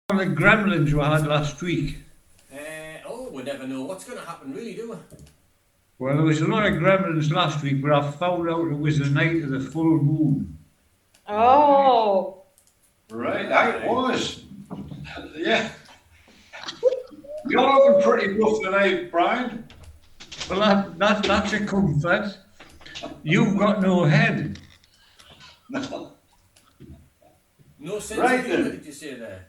The gremlins we had last week. We never know what's going to happen, really, do we? Well, there was a lot of gremlins last week, but I found out it was the night of the full moon. Oh, Right, that was. Yeah. You're looking pretty rough tonight, Brian. Well, that's a comfort. You've got no head. No. No sense Right of humour, then. did you say there?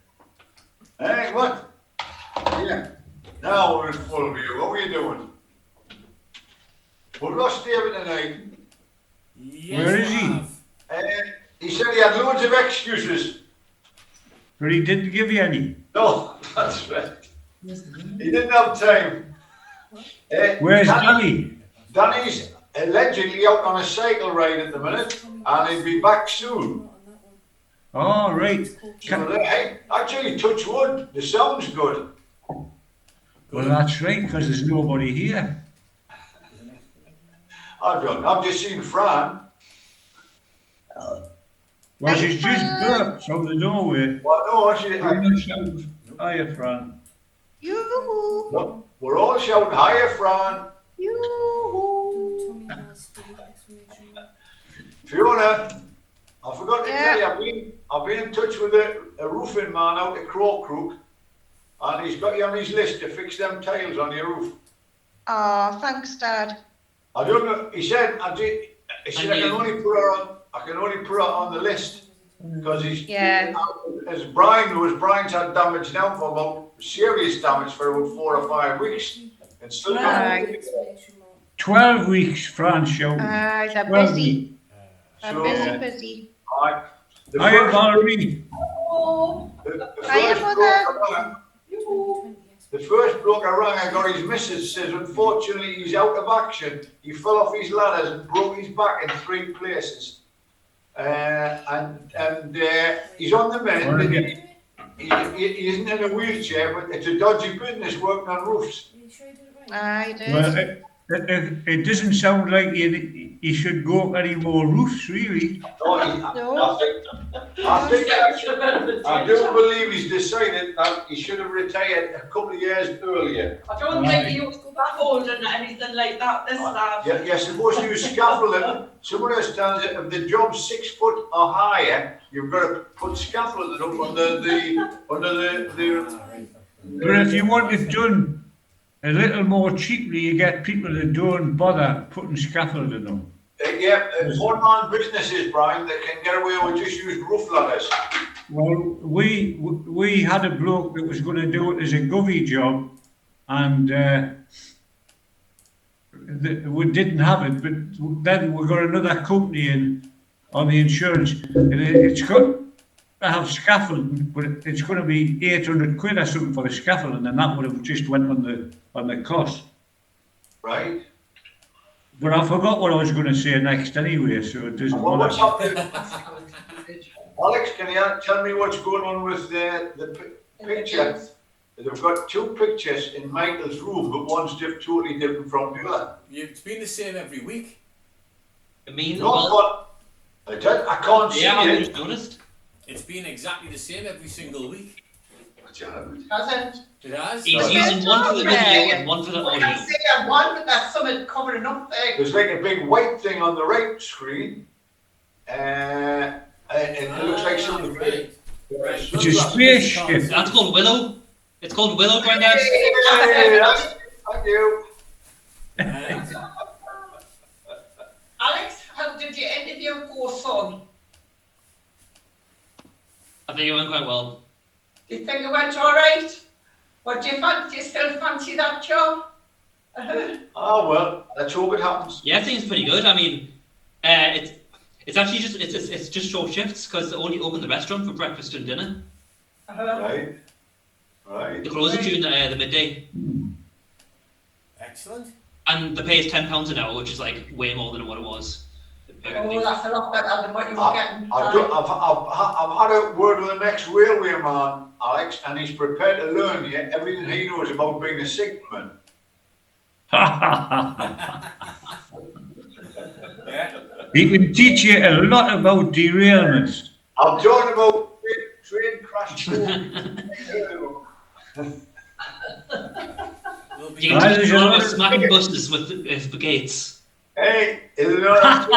Hey, what? Yeah. Now we're in full view. What were you doing? We've lost David tonight. Yes, Where is we he? have. He said he had loads of excuses. But he didn't give you any. No, that's right. He didn't have time. Where's Danny? Danny's allegedly out on a cycle ride at the minute, and he'll be back soon. Oh, right. So, hey, actually, touch wood, the sound's good. Well, that's right, because there's nobody here. I've just seen Fran. Well, she's just burped from the doorway. Well, no, she, I'm not shouting, hiya, Fran. yoo-hoo, no, we're all shouting, hiya, Fran. yoo-hoo. Fiona, I forgot to Yeah. tell you, I've been in touch with a roofing man out at Crowcrook, and he's got you on his list to fix them tiles on your roof. Oh, thanks, Dad. I don't know. He said I can only put her on the list because he's Yeah. as Brian knows. Brian's had damage now for about serious damage for about 4 or 5 weeks, and still Right. 12 weeks, Fran shouting. They're 12 busy. weeks. They're So- busy. Right. The Hiya, first- Valerie. the Hiya, first Mother. bloke I rang- The first bloke I rang, I got his missus, says unfortunately he's out of action. He fell off his ladders and broke his back in 3 places. And he's on the mend. He isn't in a wheelchair, but it's a dodgy business working on roofs. I did. Well, it doesn't sound like you should go up any more roofs, really. No, I do believe he's decided that he should have retired a couple of years earlier. I don't think he used scaffolding or anything like that this time. You're supposed to use scaffolding. Someone else tells you if the job's 6 foot or higher, you've got to put scaffolding up under the. But if you want it done a little more cheaply, you get people that don't bother putting scaffolding on. One-man businesses, Brian, that can get away with just use roof ladders. Well, we had a bloke that was going to do it as a govy job, and we didn't have it. But then we got another company in on the insurance, and it's got to have scaffolding, but it's going to be 800 quid or something for the scaffolding, and that would have just went on the cost. Right? But I forgot what I was going to say next anyway, so it doesn't Well, what's matter. happening? Alex, can you tell me what's going on with the picture? They've got 2 pictures in Michael's room, but one's totally different from the other. It's been the same every week. I mean, Not well, what I can't see yeah, I've it. just noticed. It's been exactly the same every single week. Hasn't? It has. He's Right. using one for the video Okay. and one for the I audio. can see that one, but that's something covering up there. There's like a big white thing on the right screen, and it looks like something. Right. Right. It's a spaceship. That's called Willow. It's called Willow, Grandad. Thank you. Right. Alex, how did your interview go, son? I think it went quite well. Do you think it went all right? What do you fancy? Do you still fancy that job? Oh well, let's hope it happens. Yeah, I think it's pretty good. I mean, it's actually just it's just short shifts because they only open the restaurant for breakfast and dinner. Right. Right. They close it during the midday, Excellent. and the pay is £10 an hour, which is like way more than what it was. Oh, that's a lot better than what you were getting. I've had a word with the next railway man, Alex, and he's prepared to learn you everything he knows about being a signalman. Yeah. He can teach you a lot about derailments. I'm talking about train crash. There'll be You Right, can there's just run another- smacking buses with the gates. Hey, is it not?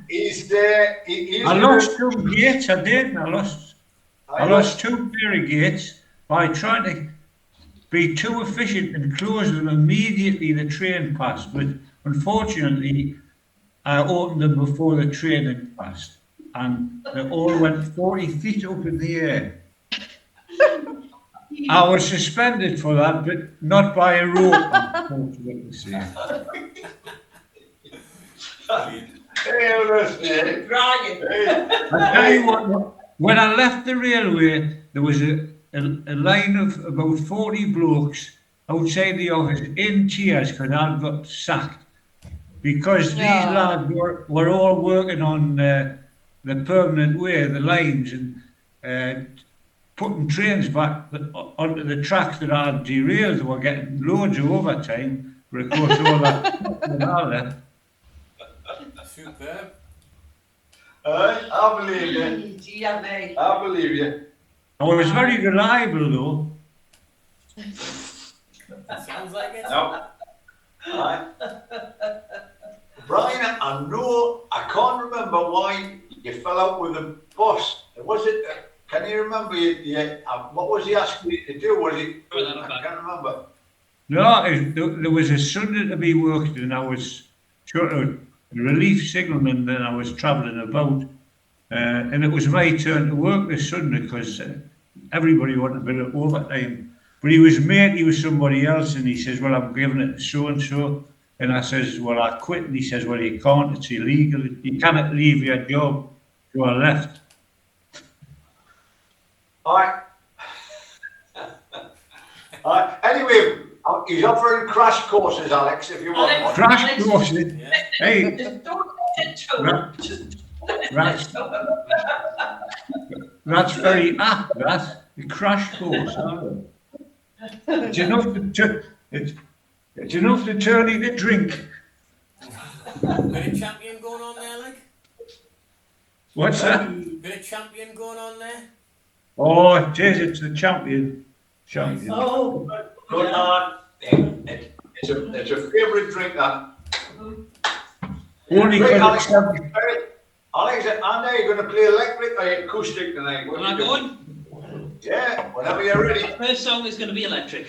He's there. He's I lost 2 gates, I did. I lost 2 pair of gates by trying to be too efficient and close them immediately the train passed. But unfortunately, I opened them before the train had passed. And they all went 40 feet up in the air. I was suspended for that, but not by a rope, unfortunately to say. Hey, listen. Brian. Hey, I tell you what, when I left the railway, there was a line of about 40 blokes outside the office in tears because I'd got sacked. Because these lads were all working on the permanent way, the lines, and putting trains back onto the tracks that I'd derailed. They were getting loads of overtime, but of course all that and all that. superb. I believe you. Dear me. I believe you. I was very reliable though. Sounds like it. No. Aye. Brian, I know, I can't remember why you fell out with the boss. Was it, can you remember, what was he asking you to do? Was it, I can't remember. No, there was a Sunday to be worked and I was sort of relief signalman, then I was travelling about. And it was my turn to work this Sunday because everybody wanted a bit of overtime. But he was matey with somebody else and he says, well, I'm giving it to so-and-so. And I says, well, I quit. And he says, well, you can't, it's illegal. You cannot leave your job. So I left. Alright. Alright, anyway, he's offering crash courses, Alex, if you want one. Crash course. Hey, Just don't let it show. Ra- Just that's, that's very apt, that. The crash course. It's enough to, it's enough to turn you to drink. Bit of champion going on there, like? What's that? Bit of champion going on there? Oh, it is, it's the champion. Champion. Oh, Good lad. It's a favourite drink, that. Only Right, because Alex, it's Alex, Andy, you're going to play electric or acoustic tonight? What Am are I you doing? going? Yeah, whenever you're ready. First song is going to be electric.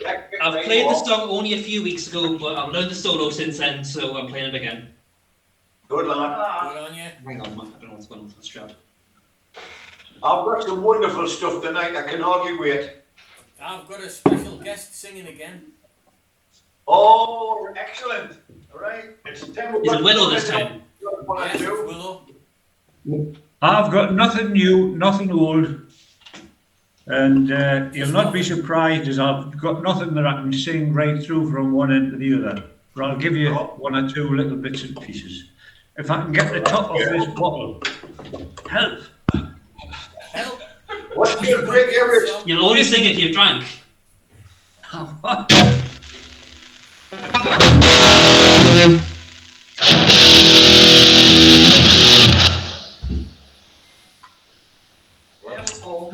Electric, I've right, played the well, song only a few weeks ago, but I've learned the solo since then, so I'm playing it again. Good lad. Good on you. Hang on, I don't know what's going on with the strap. I've got some wonderful stuff tonight. I can hardly wait. I've got a special guest singing again. Oh, excellent. All right. It's 10 Is it Willow this time? One or Yes, two. Willow. I've got nothing new, nothing old. And you'll not be surprised as I've got nothing that I can sing right through from one end to the other. But I'll give you one or two little bits and pieces. If I can get the top of this bottle. Help. Help. What's your break average? You'll only sing it if you've drank.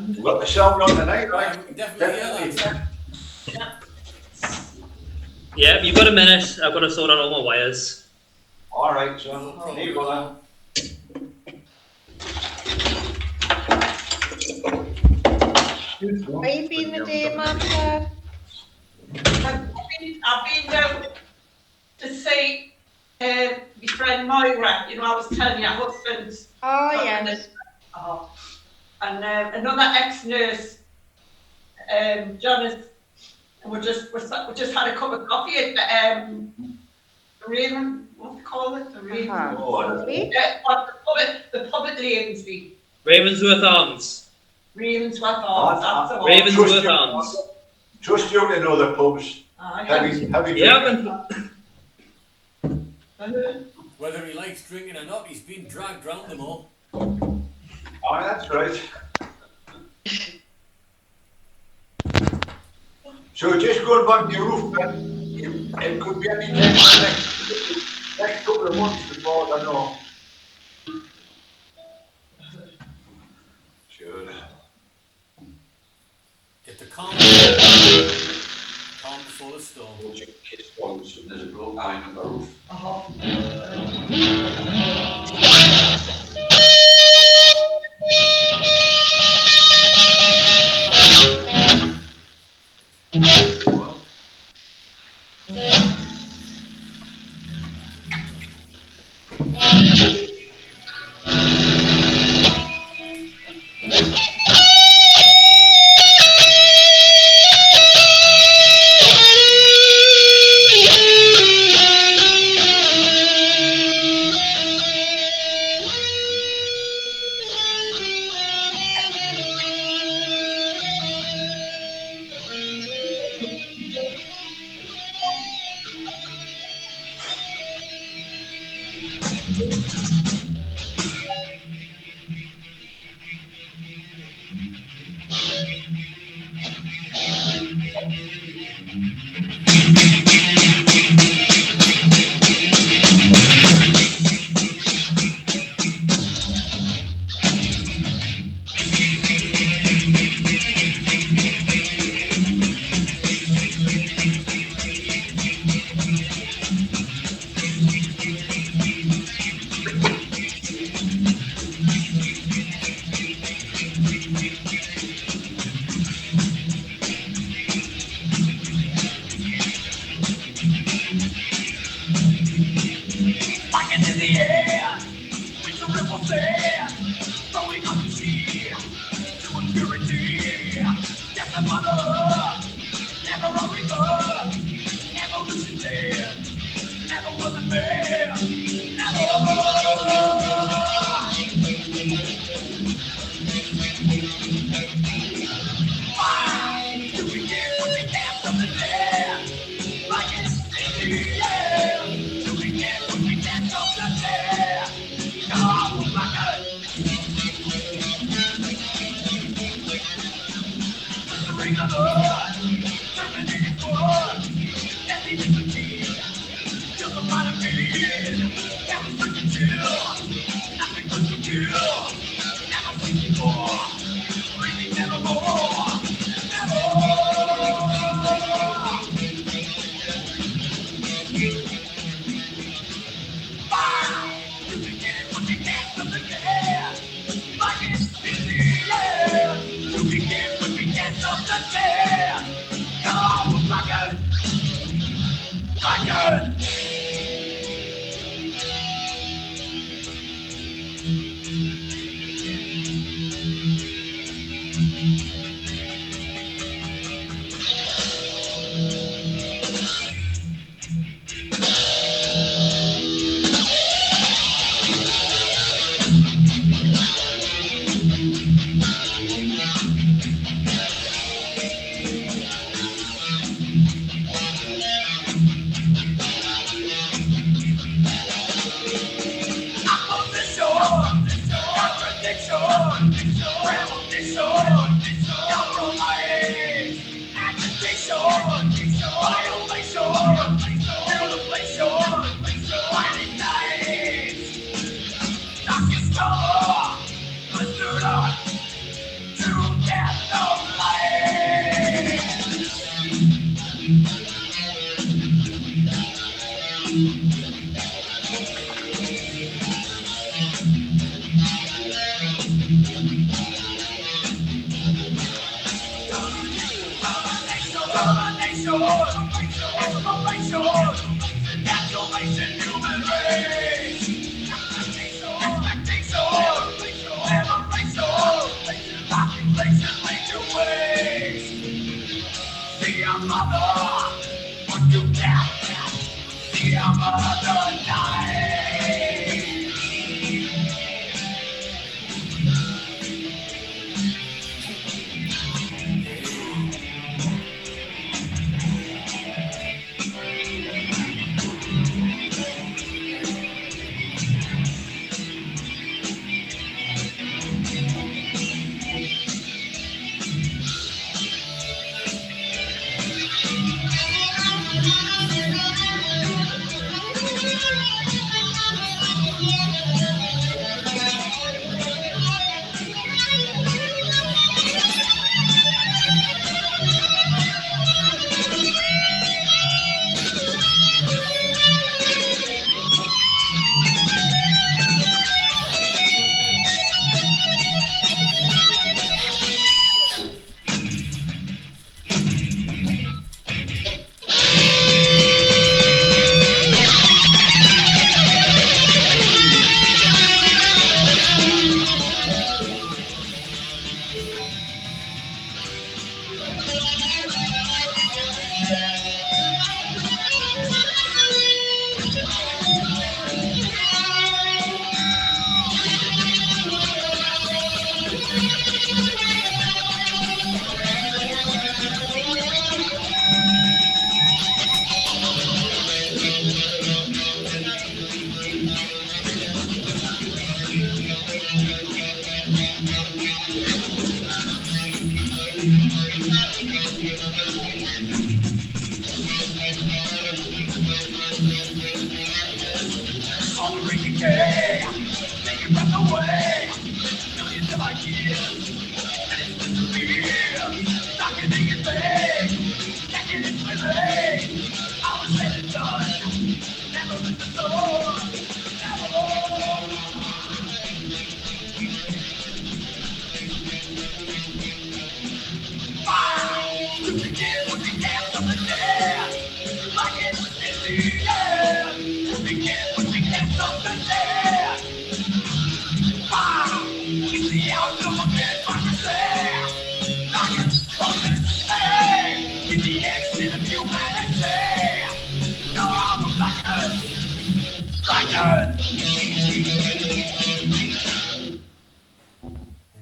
We've got the sound on tonight, right? We can definitely hear that. Yeah, you've got a minute. I've got to sort out all my wires. All right, so there you go then. Where you been the day, Martha? I've been down to see my friend Moira. You know, I was telling you, her husband. Oh, yes. Oh. And another ex-nurse, Janice, and we just had a cup of coffee at the Raven, what do you call it? The Raven. Uh-huh. Oh, Yeah, the pub at Lanesby. Ravensworth Arms. Ravensworth Arms, that's the one. Ravensworth Arms. Trust you to know the pubs. Heavy Yeah, drinking. Whether he likes drinking or not, he's been dragged round them all. Oh, that's right. So just going back to your roof, it could be any time in the next couple of months before I know. Sure. If the calm full of stone. It's once and there's a broke line on the roof. Well,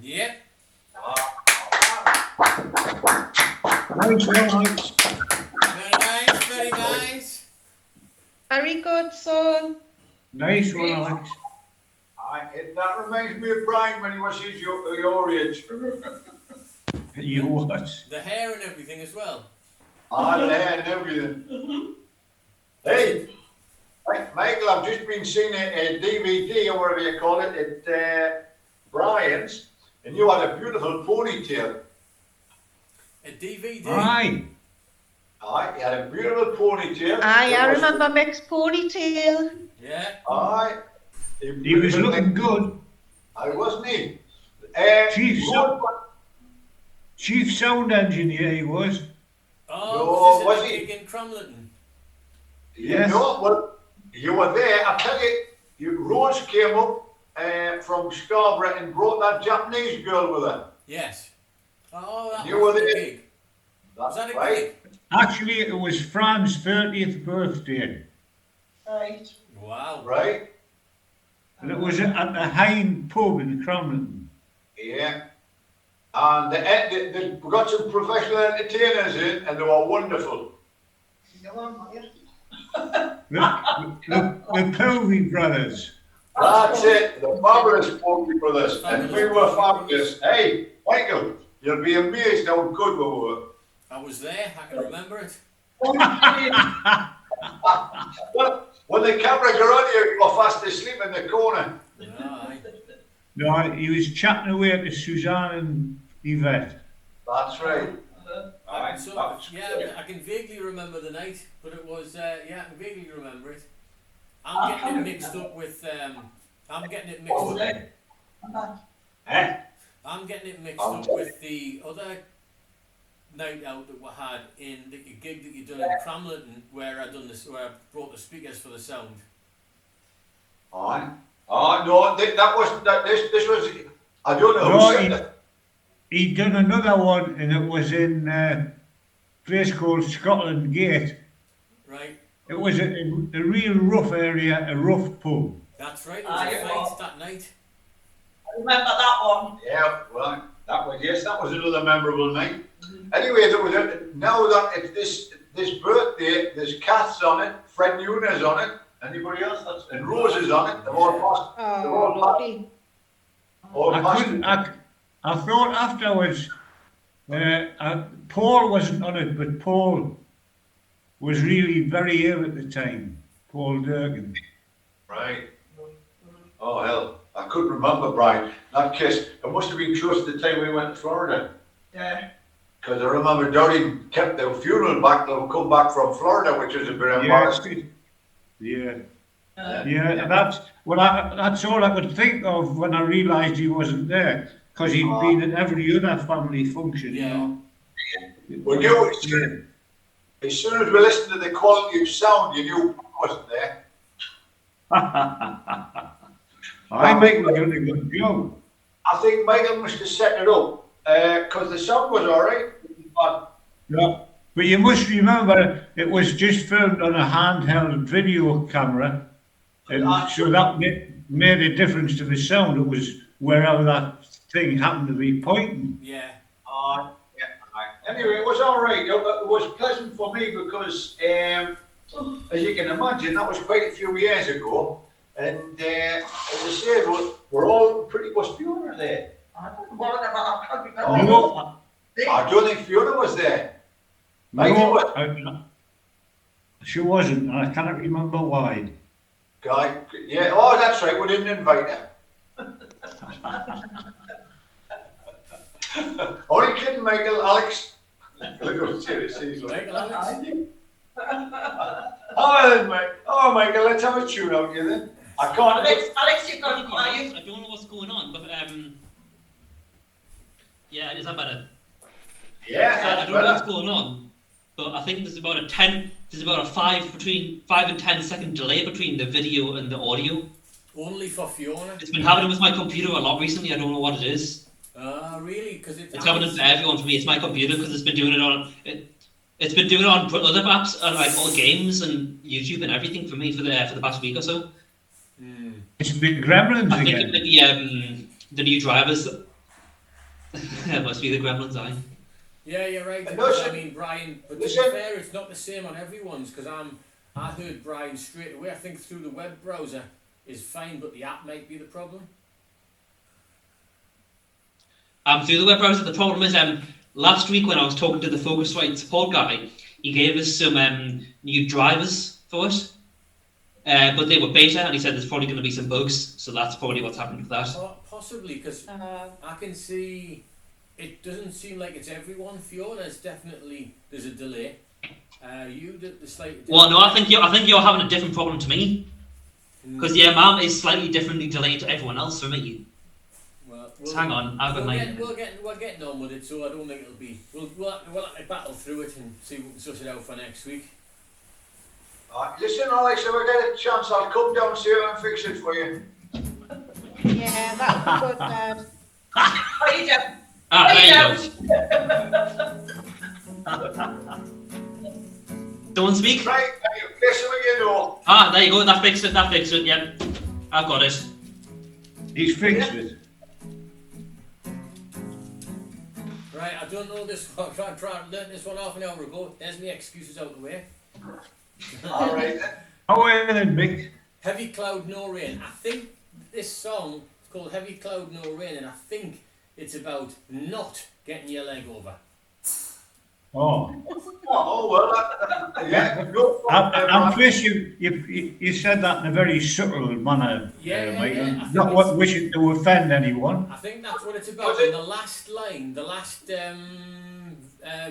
Yep. Nice one, Alex. Very nice, very nice. Very good, son. Nice one, Alex. That reminds me of Brian when he was your age. You what? The hair and everything as well. The hair and everything. Hey, Michael, I've just been seeing a DVD or whatever you call it at Brian's, and you had a beautiful ponytail. A DVD. Aye. Aye, you had a beautiful ponytail. Aye, I remember Mick's ponytail. Yeah. Aye. He was looking good. I wasn't he? Chief sound engineer he was. Oh, No, was this was at the he? gig in Crumlin? Yes. No, well, you were there. I tell you, Rose came up from Scarborough and brought that Japanese girl with her. Yes. Oh, that You was were the there. gig. Was That's that a right. gig? Actually, it was Fran's 30th birthday. Right. Wow. Right? And it was at the Hind pub in Cromlin. Yeah. And we got some professional entertainers in, and they were wonderful. Go on, Maya. The Povey brothers. That's it, the fabulous Porky Brothers. And we were fabulous. Hey, Michael, you'll be amazed how good we were. I was there. I can remember it. Well, when the camera got on you, you were fast asleep in the corner. Aye. No, he was chatting away to Suzanne and Yvette. That's right. I can sort of, yeah, I can vaguely remember the night, but it was, yeah, I can vaguely remember it. I'm getting it mixed up with, I'm getting it mixed up. I'm getting it mixed up with the other night out that we had in the gig that you done in Cramlington, where I done this, where I brought the speakers for the sound. Aye. Oh, no, that wasn't, this was, I don't know No, who said that. He'd done another one, and it was in a place called Scotland Gate. Right? It was a real rough area, a rough pub. That's right, there was a fight that night. I remember that one. Yeah, well, that was another memorable night. Anyway, there was now that it's this birthday, there's Kath's on it, Fred Nunes on it, anybody else? And Rose is on it. They've all passed. They've Oh, all passed. I thought afterwards, Paul wasn't on it, but Paul was really very ill at the time. Paul Durkin. Right. Oh hell, I couldn't remember, Brian. That case, it must have been close to the time we went to Florida. Yeah. Because I remember Doreen kept the funeral back. They'll come back from Florida, which is a bit embarrassing. Yeah. Yeah, that's all I could think of when I realised he wasn't there, because he'd been at every other family function. Yeah. You know. We knew as soon as we listened to the quality of sound, you knew he wasn't there. I think we're doing a good job. I think Michael must have set it up because the sound was all right. Yeah. But you must remember, it was just filmed on a handheld video camera, and so that made a difference to the sound. It was wherever that thing happened to be pointing. Yeah. Yeah, right. Anyway, it was all right. It was pleasant for me because, as you can imagine, that was quite a few years ago. And as I said, we're all pretty much Fiona there. I don't know what about, I can't Oh, remember. No, I don't think Fiona was there. Mikey no, was. she wasn't, and I cannot remember why. Guy, yeah, oh, that's right, we didn't invite her. Only kidding, Michael, Alex. Look at seriously. Michael, Alex? Oh, then, Mike. Oh, Michael, let's have a tune out here then. I can't. Alex, you've got quiet. I don't know what's going on, but yeah, is that better? Yeah, I that's don't know what's better. going on, but I think there's about a 5 and 10 second delay between the video and the audio. Only for Fiona. It's been happening with my computer a lot recently. I don't know what it is. Really? Because It's happening for everyone. For me, it's my computer because it's been doing it on it's been doing it on other apps and like all games and YouTube and everything for me for the past week or so. It's the Gremlins I think again. it might be the new drivers. It must be the Gremlins eye. Yeah, you're right. And listen- I mean, Brian, but to be listen- fair, it's not the same on everyone's because I heard Brian straight away. I think through the web browser is fine, but the app might be the problem. Through the web browser, the problem is last week when I was talking to the Focusrite support guy, he gave us some new drivers for it, but they were beta, and he said there's probably going to be some bugs, so that's probably what's happening with that. Possibly, because I can see it doesn't seem like it's everyone. Fiona's definitely there's a delay. You did the slight. Well, no, I think you're having a different problem to me, because mine is slightly differently delayed to everyone else for me. Well, So hang on, I've got we're getting on with it, so I don't think it'll be. We'll have to battle through it and see if we can suss it out for next week. Listen, Alex, if I get a chance, I'll come down here and fix it for you. Yeah, that would be good, Dad. How you doing? There you go. Don't speak. Right, listen again, though. There you go. That fixed it. Yep, I've got it. He's fixed it. Right, I don't know this one. I tried to learn this one half an hour ago. There's my excuses out the way. All right, then. How are you then, Mick? Heavy Cloud No Rain. I think this song is called Heavy Cloud No Rain, and I think it's about not getting your leg over. Oh, Oh, well, yeah, no problem. I'm pleased you said that in a very subtle manner, Yeah, Michael. yeah, I think Not it's- wishing to offend anyone. I think that's what it's about. Was it? In the last line, the last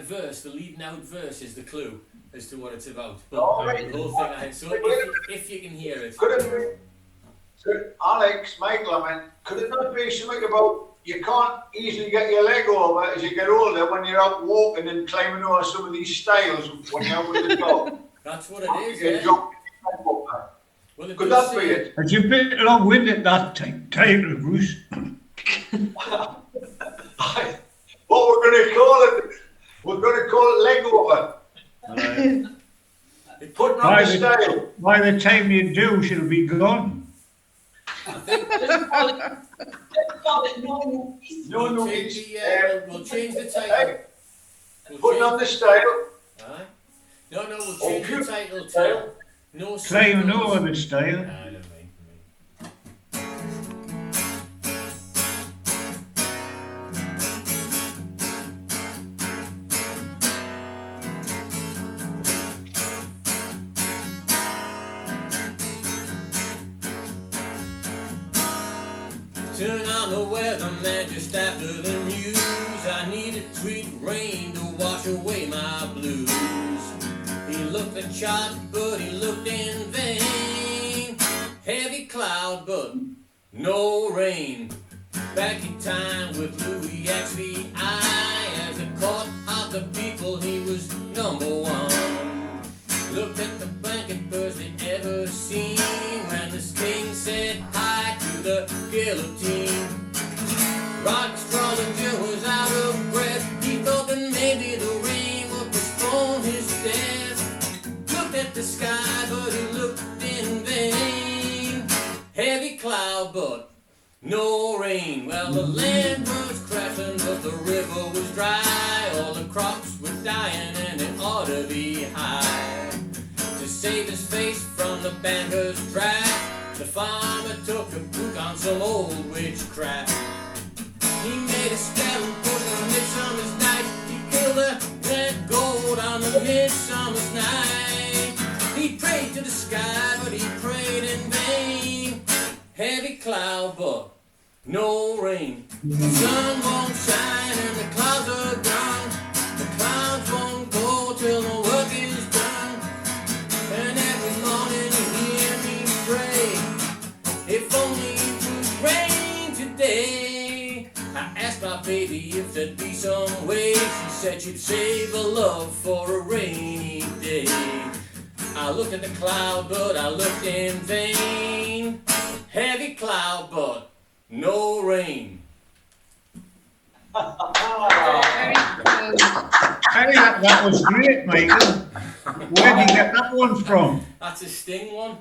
verse, the leading out verse is the clue as to what it's about. But All right. the whole thing, so if you can hear it. Could it be, Alex, Michael, I mean, could it not be something about you can't easily get your leg over as you get older when you're out walking and climbing over some of these stiles when you're out with the dog? That's what it is, You yeah. jump over. Well, it Could does that be say- it? It's a bit long-winded, that title, Bruce. What we're going to call it? We're going to call it leg over. It Putting could, on By the style. by the time you do, she'll be gone. Just call it no movies. No, no, we'll change it's, we'll change the title. hey, We'll putting on change- the style. Aye. No, we'll change the Okay. title to Style. No Climbing Seagulls. over the style. Never mind. Turn on the weatherman just after the news. I needed sweet rain to wash away my blues. He looked at chart, but he looked in vain. Heavy cloud, but no rain. Back in time with Louis XVI, as a court of the people, he was number one. Looked at the blanket birds they'd ever seen when the king said hi to the guillotine. Rod Strollinger was out of breath. He thought that maybe the Well, the land was crashing, but the river was dry. All the crops were dying, and it ought to be high. To save his face from the banker's trap, the farmer took a book on some old witchcraft. He made a spell and put on midsummer's night. He killed the red gold on the midsummer's night. He prayed to the sky, but he prayed in vain. Heavy cloud, but no rain. The sun won't shine and the clouds are gone. The clouds won't go till the work is done. And every morning you hear me pray, if only it would rain today. I asked my baby if there'd be some way. She said she'd save her love for a rainy day. I looked at the cloud, but I looked in vain. Heavy cloud, but no rain. Very good. Hey, that was great, Michael. Where did you get that one from? That's a Sting one.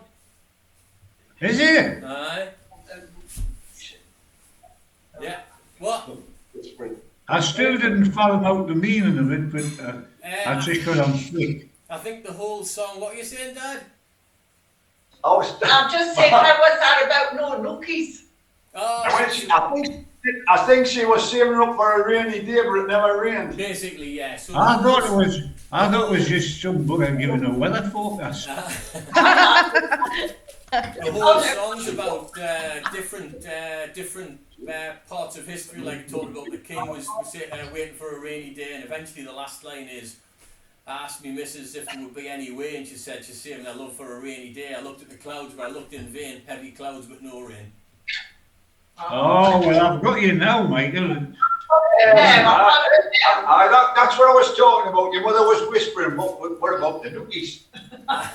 Is it? Aye. Yeah. What? I still didn't follow out the meaning of it, but that's just because I'm sick. I think the whole song. What are you saying, Dad? I'm just saying, how was that about no nookies? Oh, I think she was saving up for a rainy day, but it never rained. basically, yeah. So I thought it was just some bugger giving a weather forecast. the whole song's about different parts of history. Like it talked about the king was waiting for a rainy day, and eventually the last line is, I asked me missus if there would be any way, and she said she's saving her love for a rainy day. I looked at the clouds, but I looked in vain. Heavy clouds, but no rain. Oh, well, I've got you now, Michael. Yeah, That's what I was talking about. Your mother was whispering, what about the nookies? I'm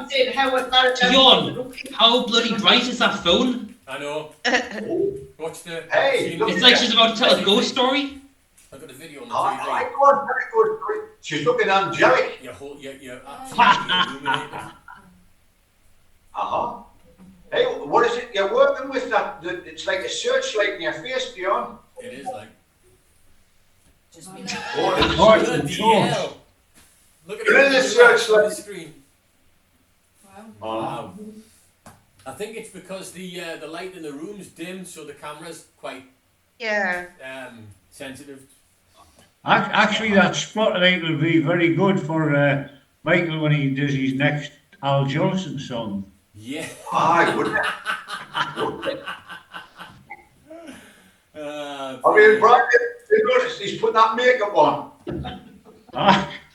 saying, how was that about John, no nookies? how bloody bright is that phone? I know. Watch the. Hey, look It's like she's about to tell a ghost story. I got a video on the I TV. got very good. She's looking angelic. You're absolutely illuminated. Uh-huh. Hey, what is it you're working with? It's like a searchlight in your face, Dion. It is like. Oh, it's a Bloody torch. hell. Look at Look at it this on the searchlight. screen. Wow. Wow. I think it's because the light in the room's dim, so the camera's quite Yeah. sensitive. Actually, that spotlight will be very good for Michael when he does his next Al Jolson song. Yeah. Aye, wouldn't it? Uh, I mean, Brian, you notice he's put that makeup on.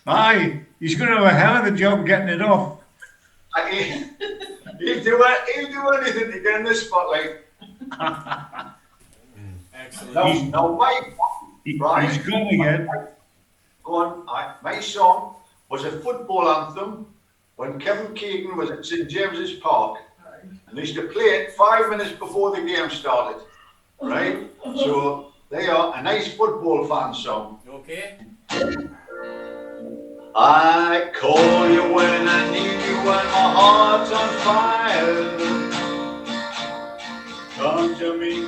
Aye, he's going to have a hell of a job getting it off. He'll do anything to get in this spotlight. excellent. Now, Mike, Brian, He's gone again. go on. My song was a football anthem when Kevin Keegan was at St James's Park, and they used to play it 5 minutes before the game started. Right? So they are a nice football fan song. Okay. I call you when I need you, when my heart's on fire. Come to me,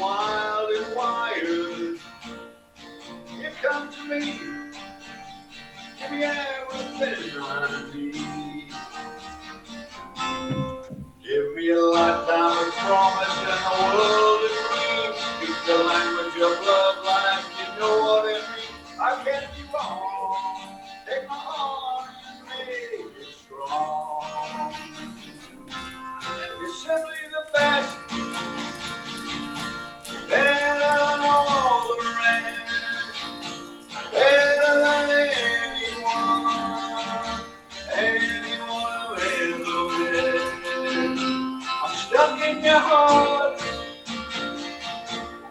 wild and wild. You come to me, give me everything I need. Give me a lifetime of promise and the world of dreams. Speak the language of love like you know what it means. I can't be wrong. Take my heart and make it strong. You're simply the best, better than all the rest, better than anyone who ever lived. I'm stuck in your heart.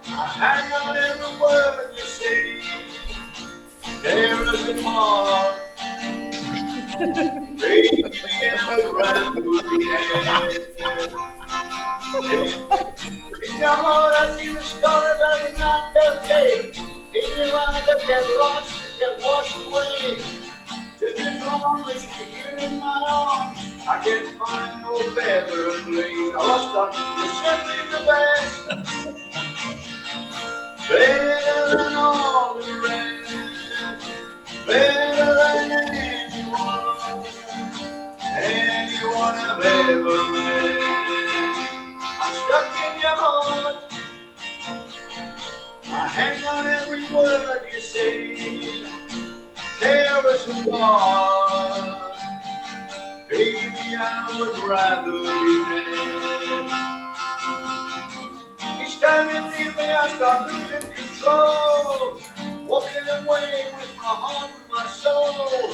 I hang on every word you say. There is a mark. Baby, around the edge. In your heart, I see the stars of the night that day. In your eyes, I get lost, get washed away. To If it's only here in my arms, I can't find no better place. Oh, stop, you're simply the best. Better than all the rest. Better than anyone I've ever met. I'm stuck in your heart. I hang on every word you say. Tear us apart. Baby, I would rather be dead. Each time you leave me, I start losing control. Walking away with my heart and my soul.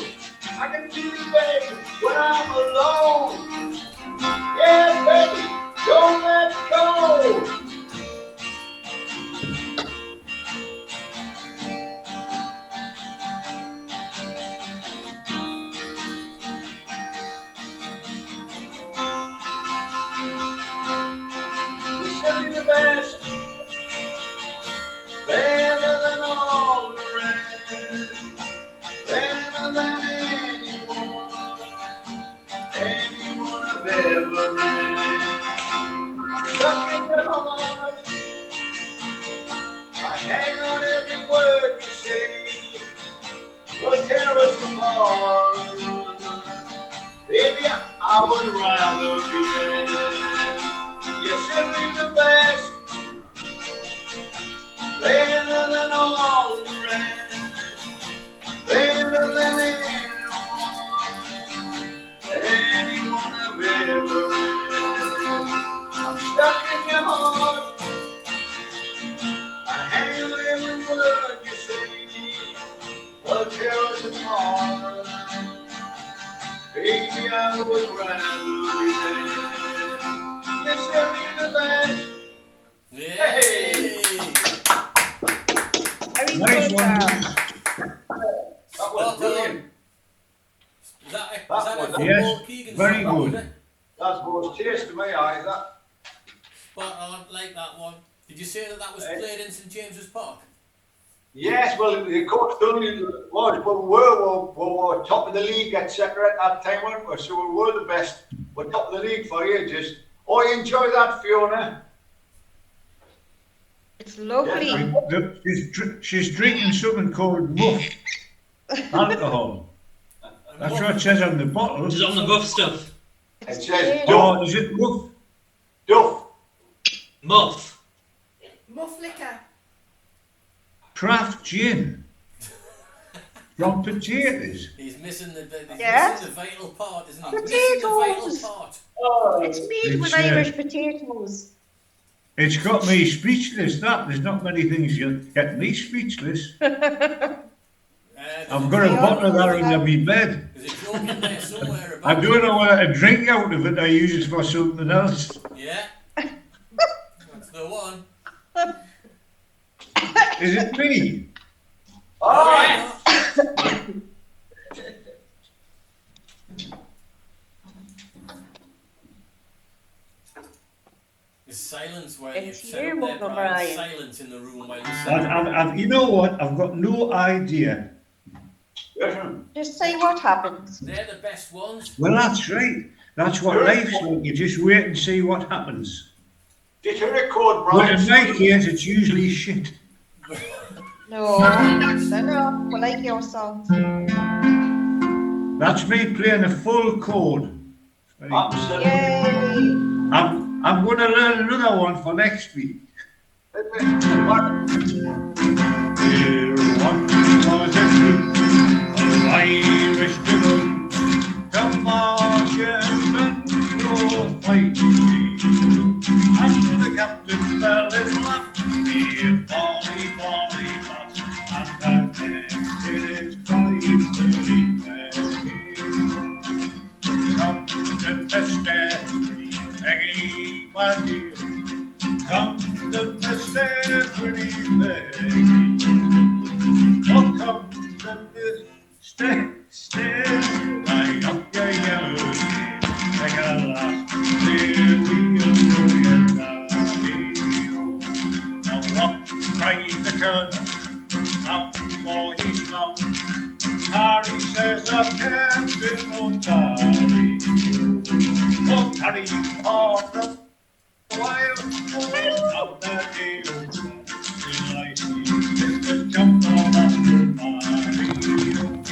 I can feel you, baby, when I'm alone. Yeah, baby, don't let go. The best, better than all the rest, better than anyone I've ever met. Stuck in your heart, I hang on every word you say. Will tear us apart. Baby, I would rather be dead. You're simply the best, better than all the rest, better than anyone I've ever met. I'm stuck in your heart, I hang on every word you say. Well, tear us apart. Baby, I would rather be dead. Yes, the best. Yay! Very Nice good, one. That was brilliant. Is that a was- football Yes, Keegan very song, was good. it? That's most taste to me, Isaac. Spot on, like that one. Did you say that was Eh? played in St James's Park? Yes, well, the coach told me it was, but we were top of the league, etc. at that time, weren't we? So we were the best. We're top of the league for ages. Oh, you enjoy that, Fiona? It's lovely. She's drinking something called muff alcohol. That's what it says on the bottle. Just on the rough stuff. It says Oh, is it muff? Duff. Muff. Muff liquor. Craft gin. From potatoes. He's missing the Yes. missing the vital part, isn't he? He's missing the vital Potatoes. part. Oh, It's made with It's, Irish potatoes. It's got me speechless, that. There's not many things you get me speechless. I've got a bottle of that under my bed. There's a joke in there somewhere I about don't know whether to drink out of it or use it for something else. Yeah. That's the one. Is it me? all right. The silence where It's you set you, up there, Uncle Brian. Brian. Silence in the room while you say You know what? I've got no idea. Just say what happens. they're the best ones. Well, that's right. That's what life's like. You just wait and see what happens. Did you record, But Brian? in my case, it's usually shit. No, no, we like your songs. That's me playing a full chord. Absolutely. Yay! I'm going to learn another one for next week. There once was a group of Irish people, come marching and go fighting. And the captain fell in love with Polly, Polly, Pot, and the next is Polly, come to the stair, begging my dear. Come to the stair, pretty begging. Oh, come to the stair, light up your yellow skin. Take a last clear wheel through your valley. Now up cried the colonel, out for his mount. Harry says I can't do Ontario. Ontario on the wild of the deal. Delight me to jump on after Mario.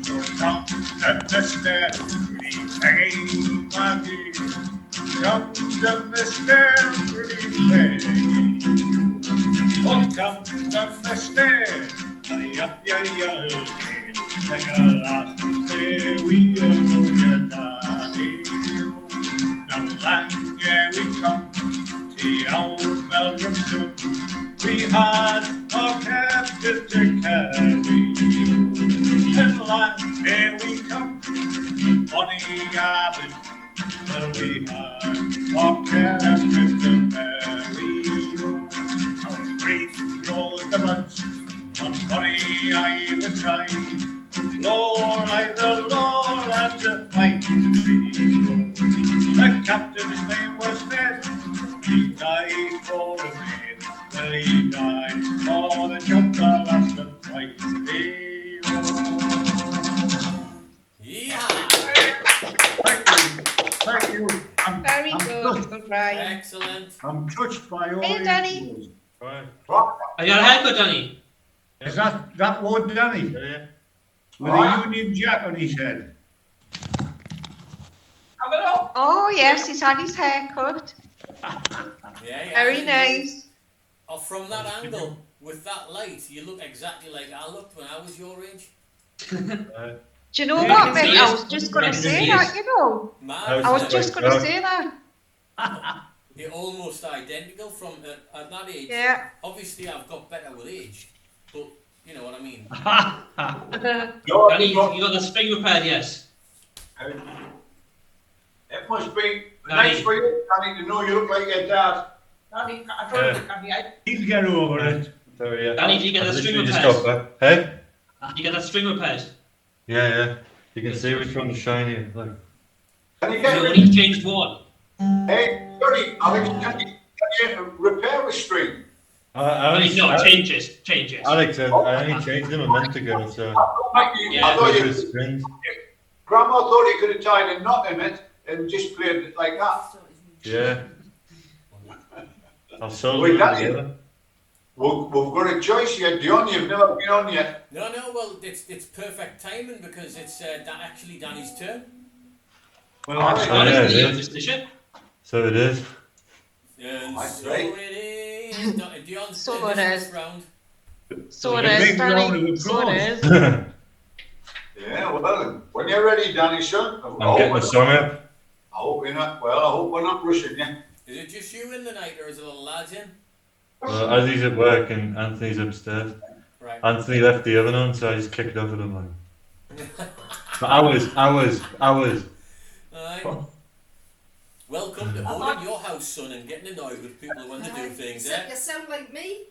So come at the stair, pretty Peggy, my dear. Come down the stair, pretty Peggy. Oh, come down the stair, up, like a last day we go, now land, yeah, we come, the old Belgium soon. We had our captain to carry, and land, here we come, Bonnie Gavin. Well, we had our captain to carry, our brief roll the bunch, on Bonnie I the time. Lord, I the Lord, and the fight to be. The captain's name was Ned. He died for the maid. Well, he died for the jump that last and fight. Yeah. Thank you. Very I'm good, touched- good Brian. Excellent. I'm touched by all Hey, your Danny. skills. Right. Are you on a haircut, Danny? Is that one, Danny? Yeah. With a Union Jack on his head? Have it up. Oh, yes, he's had his hair cut. Yeah. Very nice. Oh, from that angle, with that light, you look exactly like I looked when I was your age. Do you know Yeah, what, you can mate? see I it. was just going You to can say see that, it. you know. Man, I was just going to say that. You're almost identical from at that age. Yeah. Obviously, I've got better with age, but you know what I mean. No, Danny, no, you got the spring repaired, yes. it must be Danny. nice for you, Danny, to know you look like your dad. Danny, I don't think Danny, He'll get over it. So, yeah. Danny, do you get I the string literally just repaired? got back. Hey? You get that string repaired? Yeah, yeah. You can see which one's shiny. Like. Can you You get know, rid when he's changed one. Hey, sorry, Alex, can you repair a string? Alex, No, changes. Alex, I only changed them a month ago, so. Yeah. I thought With you, the strings. Grandma thought you could have tied a knot in it and just played it like that. Yeah. I'll solder Wait, them Danny. together. We've got a choice here, Dion, you've never been on yet. No, well, it's perfect timing because it's actually Danny's turn. Well, Oh, that's yeah. What yeah, is yeah. the just the ship? So it is. And That's so right. it is. Dion's So in it this is. round. So it A is, big round Danny. of So it applause. is. Yeah, well, when you're ready, Danny, son. I'm getting the song up. I hope we're not rushing you. Is it just you in the night or is it a little lads in? As he's at work and Anthony's upstairs. Right. Anthony left the oven on, so I just kicked off at him like. For hours. Alright. Welcome to owning your house, son, and getting annoyed with people when they do things, Except eh? you sound like me.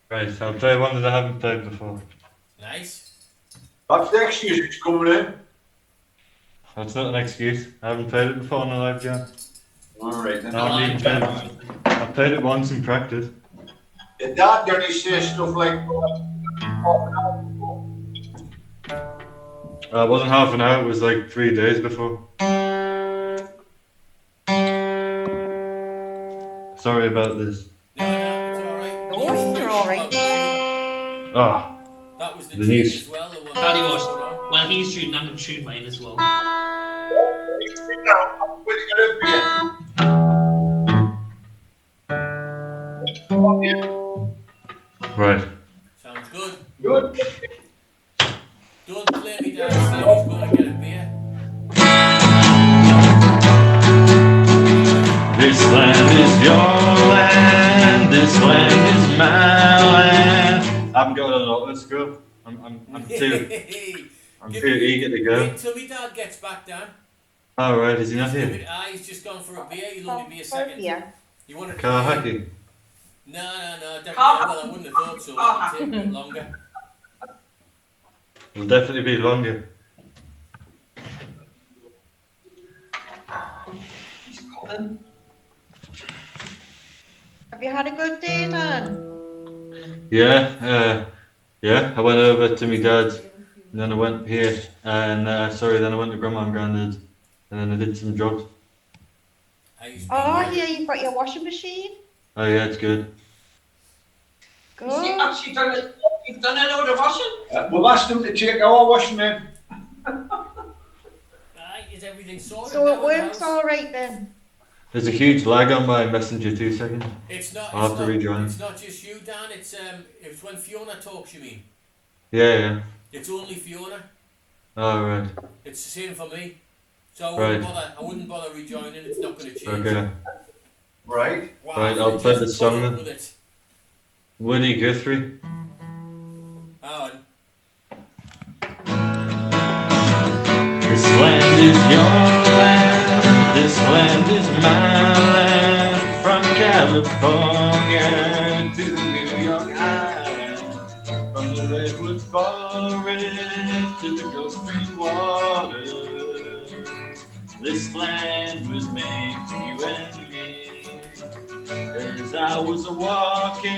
Right, I'll play one that I haven't played before. Nice. That's the excuse it's coming in. That's not an excuse. I haven't played it before on a live jam. Alright then. No, I've even played it. I played it once in practice. Your dad only says stuff like, It wasn't half an hour, it was like 3 days before. Sorry about this. No, it's alright. Oh, you're alright. Ah, That was the The tune news. as well. The one Danny that was. put on. Well, he's shooting, I'm going to shoot mine as well. I'm putting it up here. right. Sounds good. Good. Don't play me down, say he's going to get a beer. This land is your land, this land is my land. I haven't got an auto school. I'm too eager to go. Wait till my dad gets back down. Alright, is he not here? He's just gone for a beer. He'll only be a second. Yeah. You want to Car hockey. No, definitely. Car- Well, I wouldn't have thought so. It'll take a bit longer. Will definitely be longer. Have you had a good day, Dan? Yeah, Yeah, I went over to my dad, and then I went here, and then I went to grandma and granddad, and then I did some jobs. I used to Oh, be- yeah, you've got your washing machine. Oh yeah, it's good. You've Good. actually done it. You've done a load of washing. We've asked them to take our washing in. Aye, is everything sorted? So now it in the works house? all right then. There's a huge lag on my messenger, 2 seconds. It's not. I'll it's have to not- rejoin. It's not just you, Dan. It's when Fiona talks. You mean? Yeah, yeah. It's only Fiona. Oh, right. It's the same for me. So I Right. wouldn't bother rejoining. It's not going to change. Okay. Right. Wow, Right, so I'll play just the put song up then. with it. Woody Guthrie. Oh, This land is your land, this land is my land. From California to New York Island, from the redwood forest to the Gulf Stream waters. This land was made for you and me. As I was walking a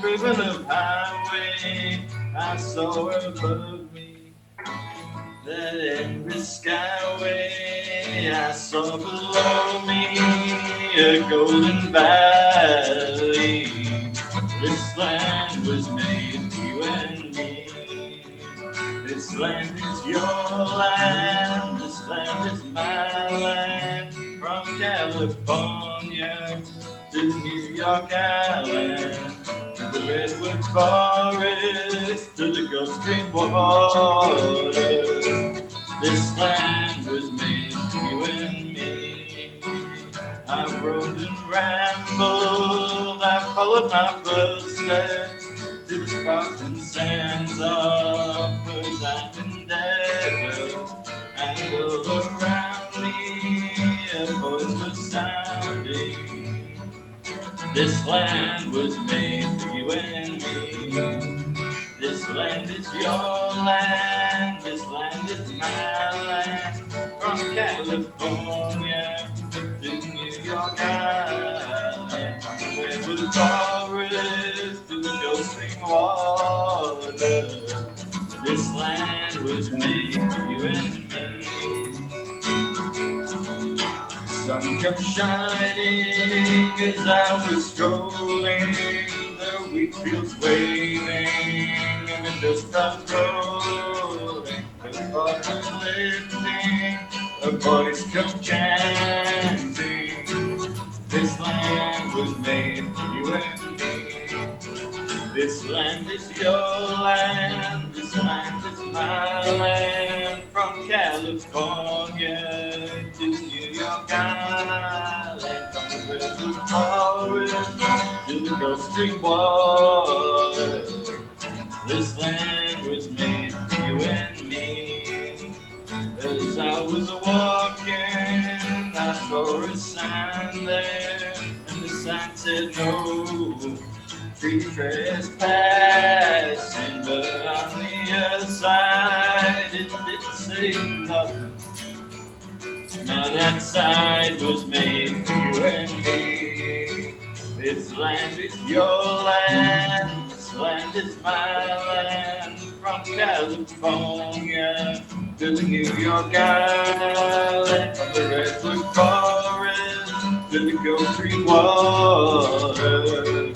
ribbon of highway, I saw above me that endless skyway. I saw below me a golden valley. This land was made for you and me. This land is your land, this land is my land. From California to New York Island, to the redwood forest, to the Gulf Stream waters. This land was made for you and me. I rode and rambled, I followed my footsteps to the sparkling sands of Persian and desert. And all around me a voice was sounding. This land was made for you and me. This land is your land, this land is my land. From California to New York Island, from the redwood forest to the Gulf Stream water. This land was made for you and me. Sun kept shining as I was strolling, the wheat fields waving and the dust clouds rolling. The fog was lifting, a voice kept chanting. This land was made for you and me. This land is your land, this land is my land. From California to New York Island, from the redwood forest to the Gulf Stream water. This land was made for you and me. As I was walking, I saw a sign there, and the sign said no free trespassing, but on the other side it didn't say nothing. Now that side was made for you and me. This land is your land, this land is my land. From California to the New York Island, from the redwood forest to the Gulf Stream water.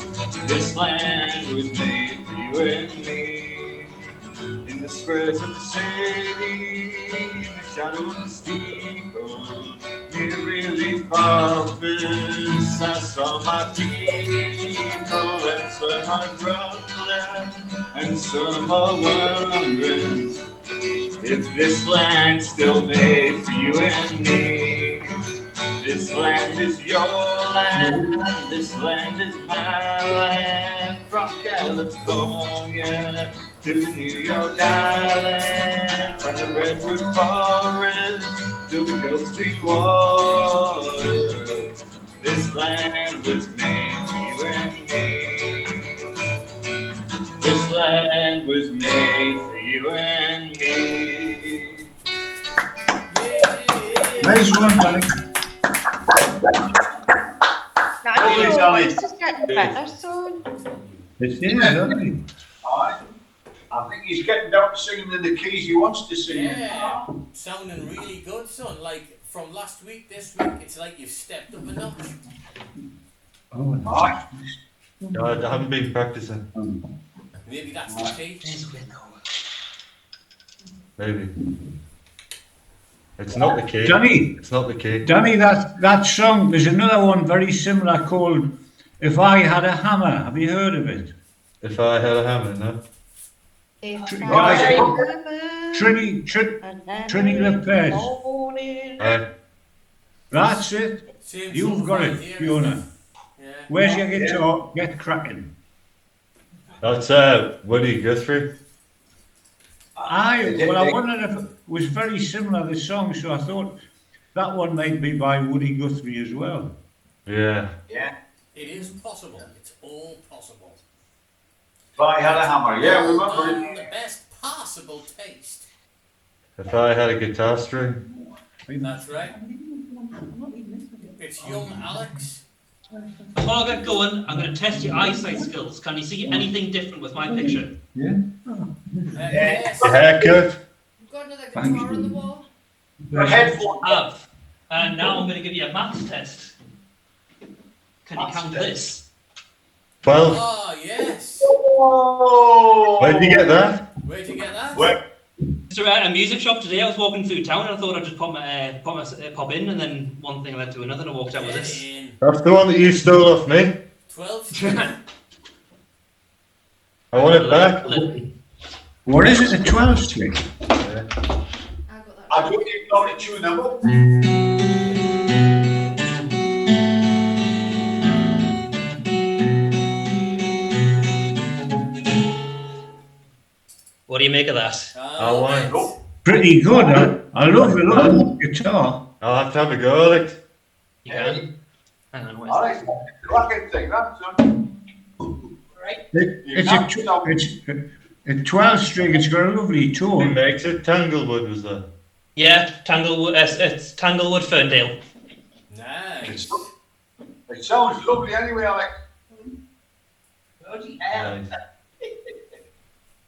This land was made for you and me. In the squares of the city, in the shadow of the steeple, near relief office, I saw my people, and some are grumbling, and some are wondering if this land's still made for you and me. This land is your land, this land is my land. From California to New York Island, from the redwood forest to the Gulf Stream water. This land was made for you and me. This land was made for you and me. Nice one, buddy. Now, Yes, your Ali. voice is getting better soon. It's in, isn't it? Aye. he's getting down to singing in the keys he wants to sing in. Yeah, sounding really good, son. Like from last week, this week, it's like you've stepped up a notch. Oh, Aye. No, I haven't been practicing. Maybe that's the key. Maybe. It's not the key. Danny, It's not the key. Danny, that song, there's another one very similar called If I Had a Hammer. Have you heard of it? If I had a hammer, no? If Tr- I guys, had a hammer Trini Lopez. morning. That's it. Same You've sort of got it, idea, Fiona. isn't it? Yeah. Where's your guitar? Get cracking. That's Woody Guthrie. Well, I wondered if it was very similar, the song, so I thought that one might be by Woody Guthrie as well. Yeah. Yeah. It is possible. It's all possible. If I had a hammer, yeah, All remember done it. in the best possible taste. If I had a guitar string. That's right. It's young Alex. Before I get going, I'm going to test your eyesight skills. Can you see anything different with my picture? Yes. The haircut. You've got another Thank guitar you. on the wall. The headphone. Have. And now I'm going to give you a maths test. Can you count this? 12. Oh, yes. Oh! Where'd you get that? Where'd you get that? Where? So at a music shop today, I was walking through town and I thought I'd just pop in, and then one thing led to another and I walked out with Get this. in. That's the one that you stole off me. 12 string. I want it back. What is it, a 12 string? I got that. I don't even know the tune number. What do you make of that? I want it. Nope. Pretty good. I love the look of the guitar. I'll have to have a go at it. You can. Hang on, where's All that? right. Cracking thing, that's son. Right. It's a 12 string. It's got a lovely Who tone. makes it? Tanglewood was that? Yeah, Tanglewood. It's Tanglewood Ferndale. Nice. It sounds lovely anyway, Alex. Bloody hell. Nice.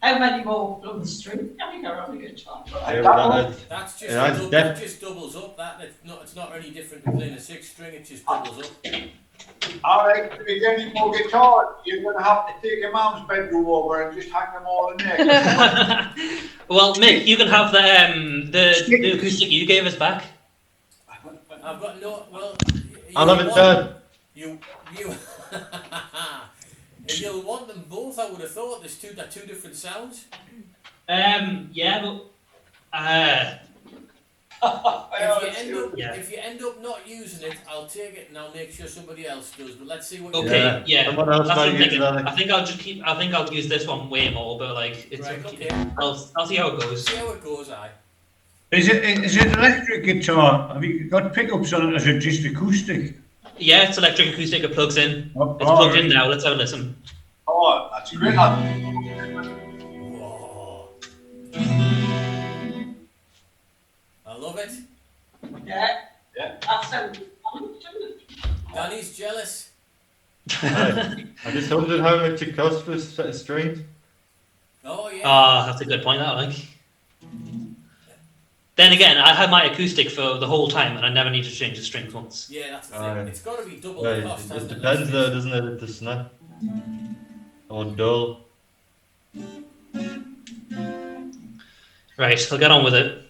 How many more bloody string have you got on the guitar? Yeah, but that- That's just, Yeah, a that's dou- def- that just doubles up. It's not any different to playing a 6 string. It just doubles up. All right, if you get any more guitars, you're going to have to take your mum's bedroom over and just hang them all in there. Well, Mick, you can have the acoustic you gave us back. I've got no. Well, I'll have it done. You. You'll want them both. I would have thought there's two different sounds. Yeah, but Yeah. If you end up not using it, I'll take it and I'll make sure somebody else does. But let's see what. you okay, Yeah. yeah. Someone else That's what might I'm use thinking. that. I think I'll use this one way more, but like it's Right, okay. I'll see how it goes. See how it goes. Aye. Is it electric guitar? Have you got pickups on it, or is it just acoustic? Yeah, it's electric acoustic. It plugs in. Oh, It's plugged in right. now. Let's have a listen. Oh, that's great. Whoa. I love it. Yeah. Yeah. That sounds fun, doesn't it? Danny's jealous. I just wondered how much it cost for a set of strings. Oh yeah. Ah, that's a good point. I like. Then again, I had my acoustic for the whole time, and I never need to change the strings once. Yeah, that's the thing. Aye. It's got to be double Right, the cost. it hasn't depends though, doesn't it, if the snap or dull. Right, I'll get on with it.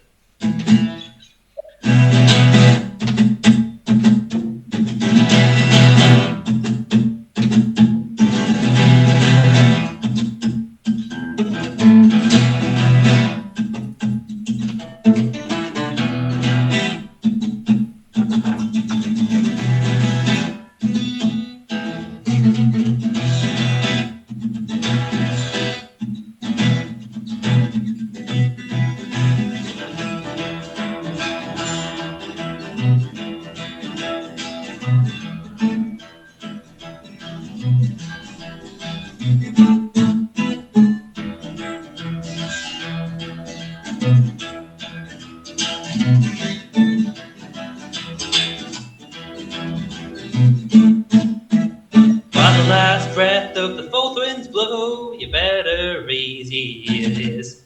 better raise your ears.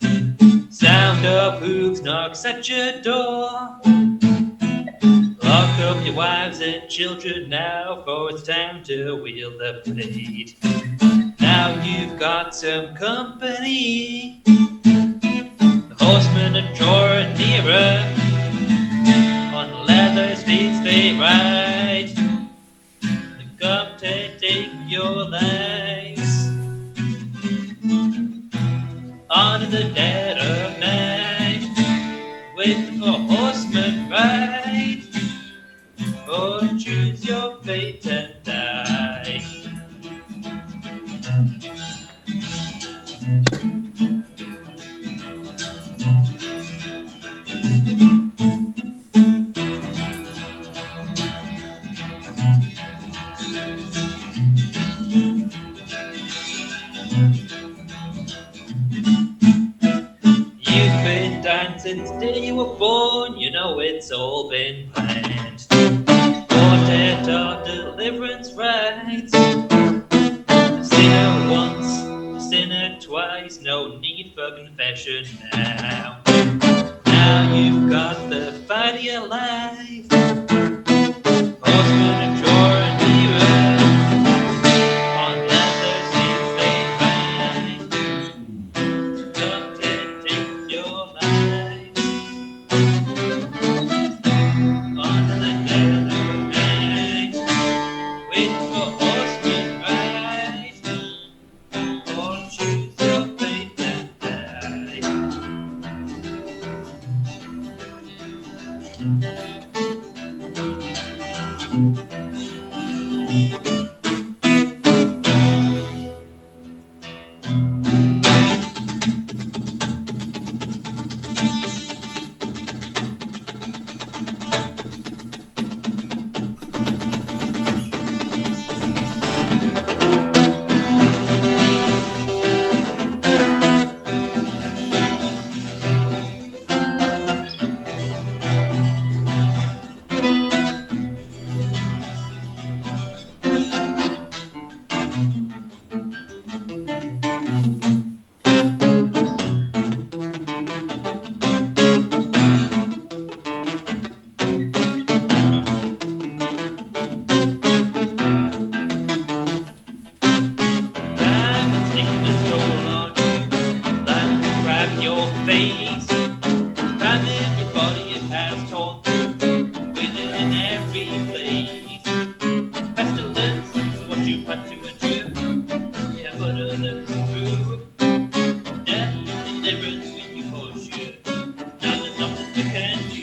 Sound of hooves knocks at your door. Lock up your wives and children now, for it's time to wheel the blade. Now you've got some company. The horsemen are drawing nearer. On leather steeds they ride. They come to take your lives. On in the dead of night, with a horseman ride. Or choose your fate and die. You've been dancing since the day you were born. You know it's all been planned. Quartet of deliverance rites. The sinner once, the sinner twice. No need for confession now. Now you've got the fight of your life. Horsemen are drawing nearer. On leather seats they ride. Come to take your life. On the dead of night, wait for horsemen ride. Or choose your fate and die. Face, ramming your body, it has torn through, with it in every place. Pestilence is what you put to a Jew, yeah, but others true. Death and deliverance when you push you, now there's nothing you can do.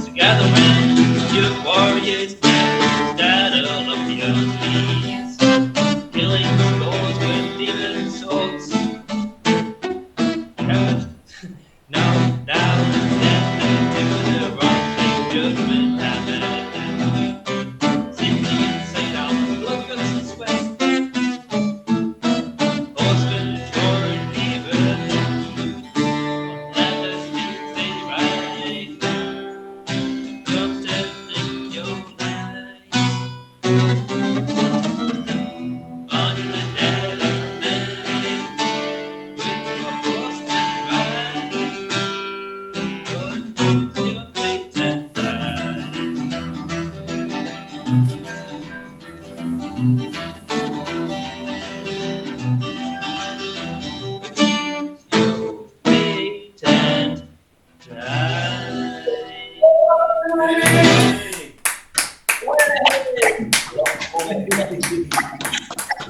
So gather round your warriors, saddle up your knees, killing scores with demon swords. Now, stand to the wrong thing, judgment happened. Simply inside out, blood, guts, and sweat. Horsemen drawing nearer. Leather steeds they ride. Come to take your life. On the dead of night, with your horsemen ride. Or choose your fate and die. Your fate and die. Hey.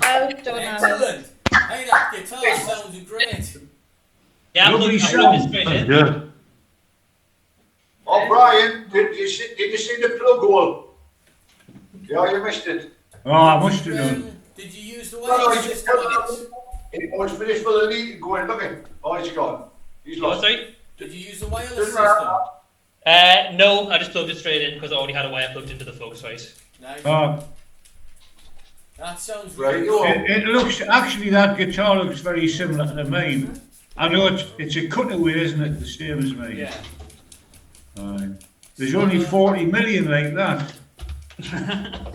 Well done, Alan. Excellent. Hey, that guitar sounds great. Yeah, I'm Lovely looking show. at this bit. Yeah. Brian, did you see the plug hole? Yeah, you missed it. Oh, I must have done. Did you use the No, no, wireless he's just system on it? it was finished for the lead. Go and look at. Oh, he's gone. He's Oh, lost. sorry? Did you use the wireless Doesn't system? matter. No, I just plugged it straight in because I already had a wire plugged into the Focusrite. Nice. That sounds Right, really you good. are. It looks, actually that guitar looks very similar to mine. I know it's a cutaway, isn't it? The same as mine. Yeah. Aye. There's only 40 million like that.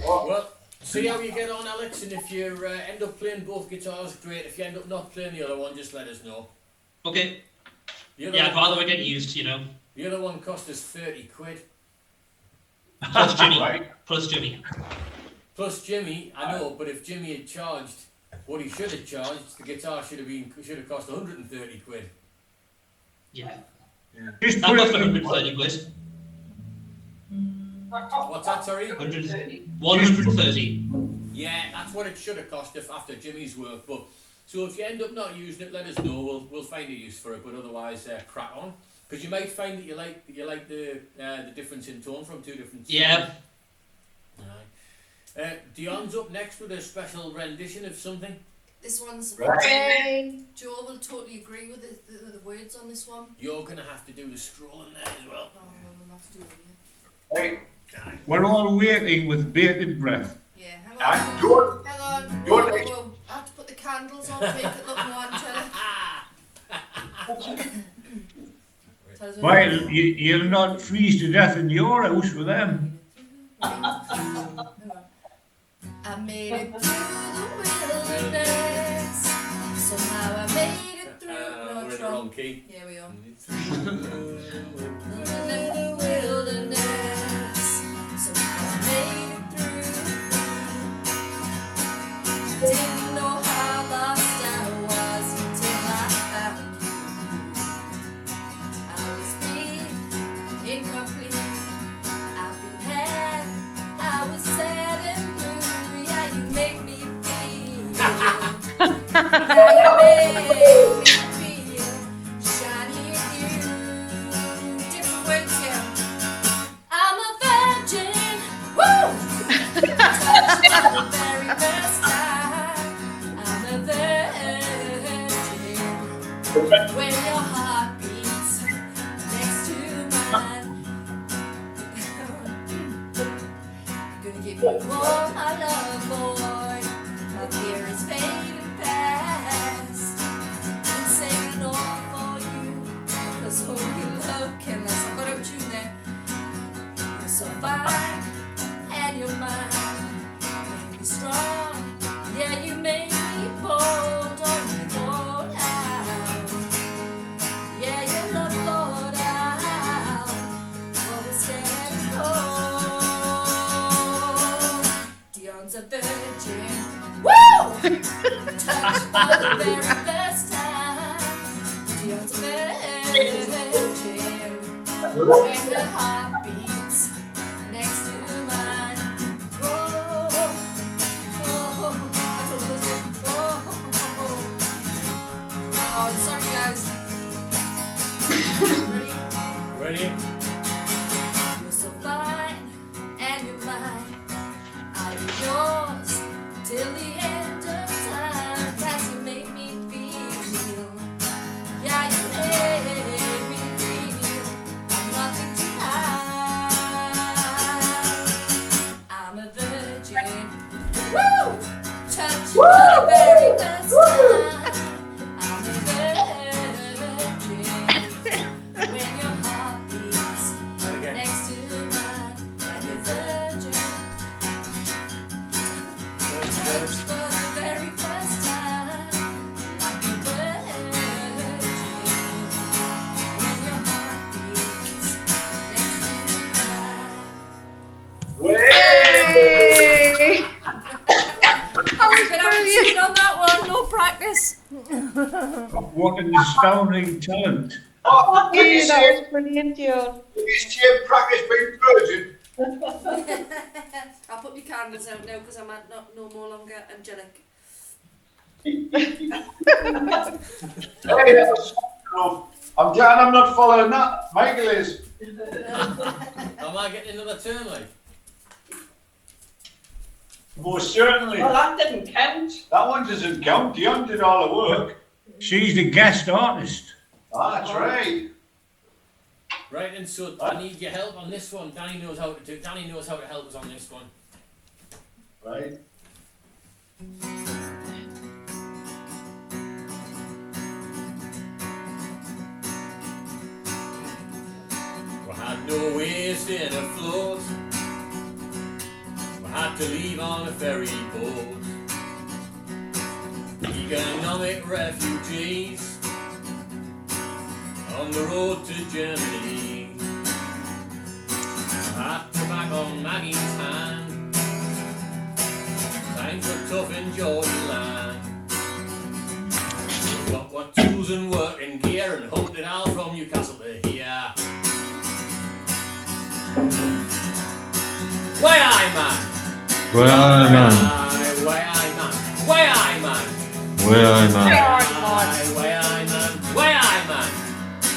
Well, see how you get on, Alex, and if you end up playing both guitars, great. If you end up not playing the other one, just let us know. Okay. The other Yeah, I'd one, rather I get used, you know. the other one cost us 30 quid. Plus Jimmy. Right. Plus Jimmy. Plus Jimmy, I know, but if Jimmy had charged what he should have charged, the guitar should have cost 130 quid. Yeah. Just That put was for it, 130 quid. What's that, sorry? 130. Yeah, that's what it should have cost if after Jimmy's work. But so if you end up not using it, let us know. We'll find a use for it. But otherwise, crack on. Because you might find that you like the difference in tone from two different. Yeah. Right. Dion's up next with a special rendition of something. This one's. Right. Yay. Joe will totally agree with the words on this one. You're gonna have to do the scrolling there as well. Oh, we'll have to do it Hey, we're all waiting with bated breath. again. Yeah, hang and on. George, Hang on. You're Whoa, next. whoa. I have to put the candles on to make it look more angelic. Tell us when Why, you're ready. you'll not freeze to death in your house with them. Hang on. I made it through the wilderness. Somehow I made it through. No, We're it's in the wrong. wrong key. Here we are. Through the wilderness. Somehow I made it through. Didn't know how lost I was until I found you. I was free, incomplete. I've been had, I was sad and blue. Yeah, you make me feel. Yeah, you make me feel shiny and new. Different words here. I'm a virgin. Woo! Touched for the very first time. I'm a virgin. When your heart beats next to mine. Gonna give you all my love, boy. My fear is fading fast. Been saving all for you. 'Cause who you love can last. I've got a tune there. You're so fine, and you're mine. Make me strong, yeah, you make me bold. Oh, you bold out. Yeah, you love Lord out. Always stand cold. Dion's a virgin. Woo! Touched for the very first time. Dion's a virgin. When your heart beats next to mine. Whoa, whoa, oh, sorry guys. Ready? Ready? You're so fine and you're mine. I'll be yours till the end of time. As you make me feel. Yeah, you make me feel. I'm nothing to hide. I'm a virgin. Woo! Touch for the very first time. I'm a virgin. When your heart beats And again. next to mine, I'm a virgin. Touch for the very first time. I'm a virgin. When your heart beats next to mine. Yay. I was gonna have a tune on that one, no practice. What an astounding talent. oh, did you Yay, see that it? was brilliant, Dion. Did you see him practice being virgin? I'll put my candles out now because I'm no longer angelic. Hey, that's enough. I'm glad I'm not following that. Michael is. Am I getting another turn, like? Most certainly. Well, that didn't count. That one doesn't count. Dion did all the work. She's the guest artist. Ah, that's right. Right, and so I need your help on this one. Danny knows how to help us on this one. Right. We had no way of staying afloat. We had to leave on a ferry boat. Economic refugees on the road to Germany. We had to back on Maggie's hand. Times were tough in Georgia land. We got what tools and working gear and humped it out from Newcastle to here. Way I man! Way I man, Way I man! Way I man! way I man, Way I man! Way I man!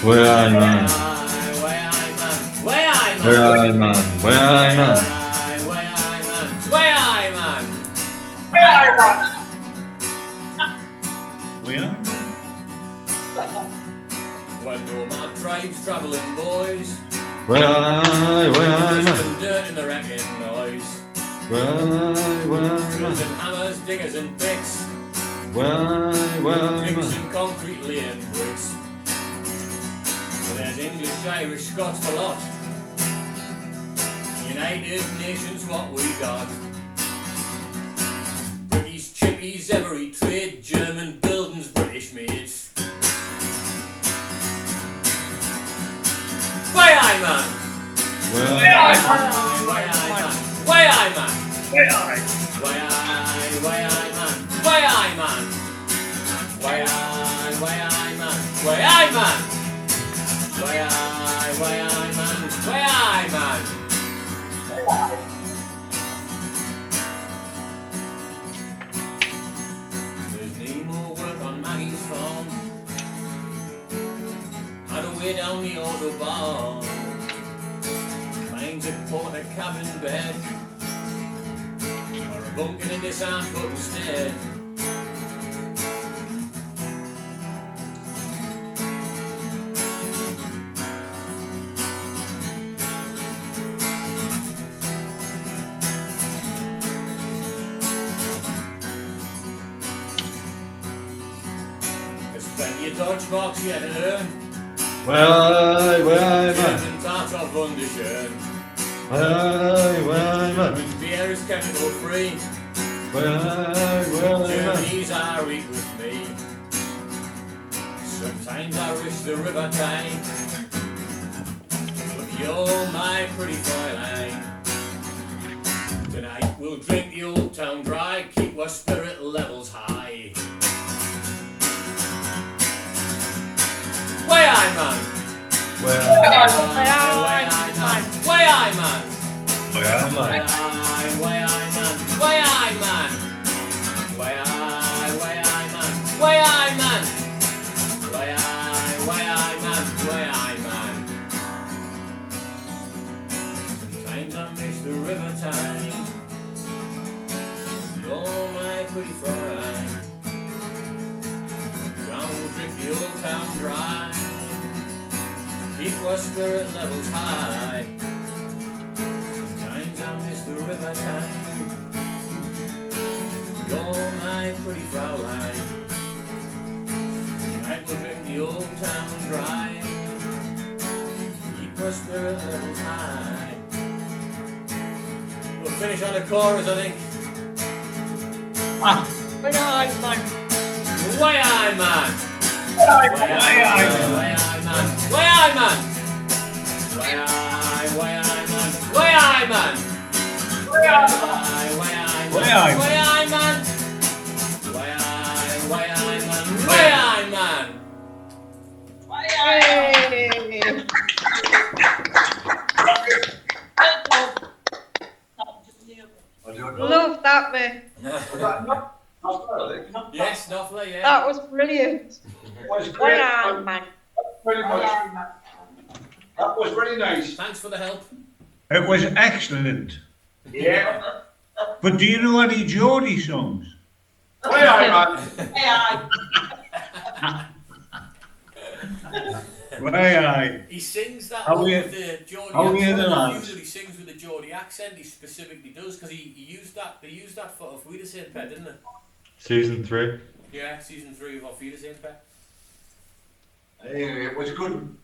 way I man, Way I man! Way I man! way I man, way I man. Way I man! Way I man! We are. When nomad tribes travelling boys, Way I man, some dirt in the wrecking noise, way I drills man, and hammers, diggers and picks, way I bricks man. and concrete laying bricks. There's English, Irish, Scots a lot. United Nations what we got. British chippies, every trade, German buildings, British made. Way I man! Way Way I I man! Way I man! Way I man! Way I man! Way I man! Way I man! Way I man! Way I man! Way I man! There's no more work on Maggie's farm. Had a way down the Autobahn. Finds a porter cabin bed. Or a bunk in a Nissan foot instead. There's plenty of Dodge marks yet to learn. Way I man, German tarts are wunderschön. way I man, German beer is chemical free. way I man. Germany's are eat with me. Sometimes I wish the river time. But you're my pretty Fräulein. Tonight we'll drink the old town dry, keep our spirit levels high. Way I man! Way I man, Way I man! Way I man! way I man. Way I man! Way I man! Way I man! Way I man! Way I man! Way I man! Sometimes I miss the river time. You're my pretty Fräulein. Down we'll drink the old town dry. Keep our spirit levels high. Sometimes I miss the river time. You're my pretty Fräulein. Tonight we'll drink the old town dry. Keep our spirit levels high. We'll finish on a chorus, I think. Way I man! Way I man! Way I man! Way I man! Way I man! Way I man! Way I man! Way I man! Way I man! Hey! I don't know. Love that, mate. Was that not really? Yes, Knopfler, yeah. That was brilliant. It was Way great. I man! Pretty much. That was very nice. Thanks for the help. It was excellent. Yeah. But do you know any Geordie songs? Aye, aye, man. Yeah, Right, aye. He sings that How one we- with the Geordie how we accent. the The lads? few that he sings with the Geordie accent, he specifically does because he used that. They used that for Auf Wiedersehen, Pet, didn't they? Season 3. Yeah, season 3 of Auf Wiedersehen, Pet. Anyway, it was good.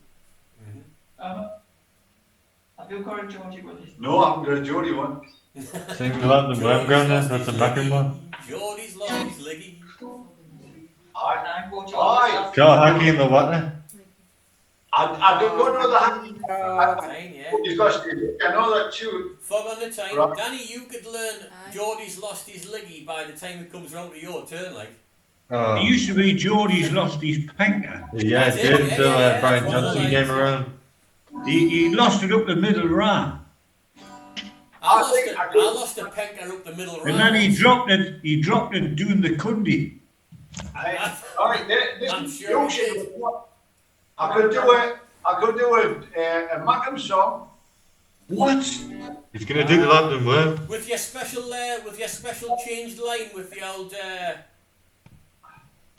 have you got a Geordie with this? No, I haven't got a Geordie one. Sing the London Wham Ground then, that's a backing one. Geordie's lost his leggy. Aye. And I go Geordie. Aye. Got Hacky in the water. I don't know the hand. Fine, yeah. He's got I know that tune. Fog on the time. Right. Danny, you could learn Aye. Geordie's lost his leggy by the time it comes round to your turn, like. Oh. It used to be Geordie's lost his panker. Yeah, That's it it, did yeah, until yeah, Brian that's one of Johnson the came lines. around. He lost it up the middle round. I think lost a penker up the middle round. And then he dropped it doing the Cundy. Alright, I'm sure he did. I could do a Mackem song. What? He's gonna do the London Wham. With your special changed line with the old it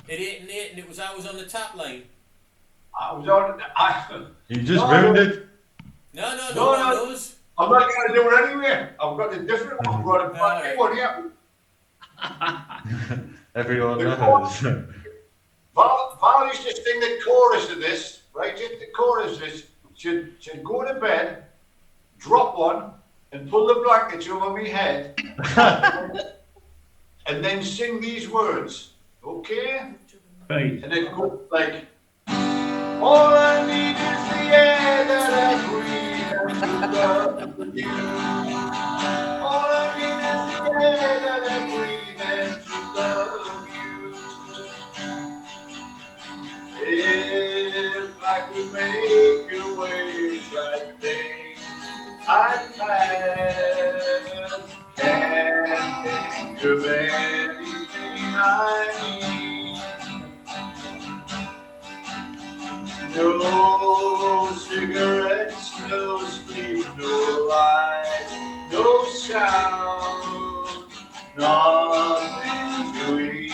8 and 8 and it was hours on the tap line. I was on. You just No, ruined no. it. No, No, one no. knows. I'm not going to do it anyway. I've got a different one. I've got a brand new one here. Everyone The knows. Val used to sing the chorus of this, right? The chorus of this. She'd go to bed, drop one, and pull the blankets over my head, and then sing these words. Okay? Right. And it goes like, all I need is the air that I breathe and to love you. All I need is the air that I breathe and to love you. If I could make a way like things I'd have, and think of anything I need. No cigarettes, no sleep, no light, no sound, nothing to eat,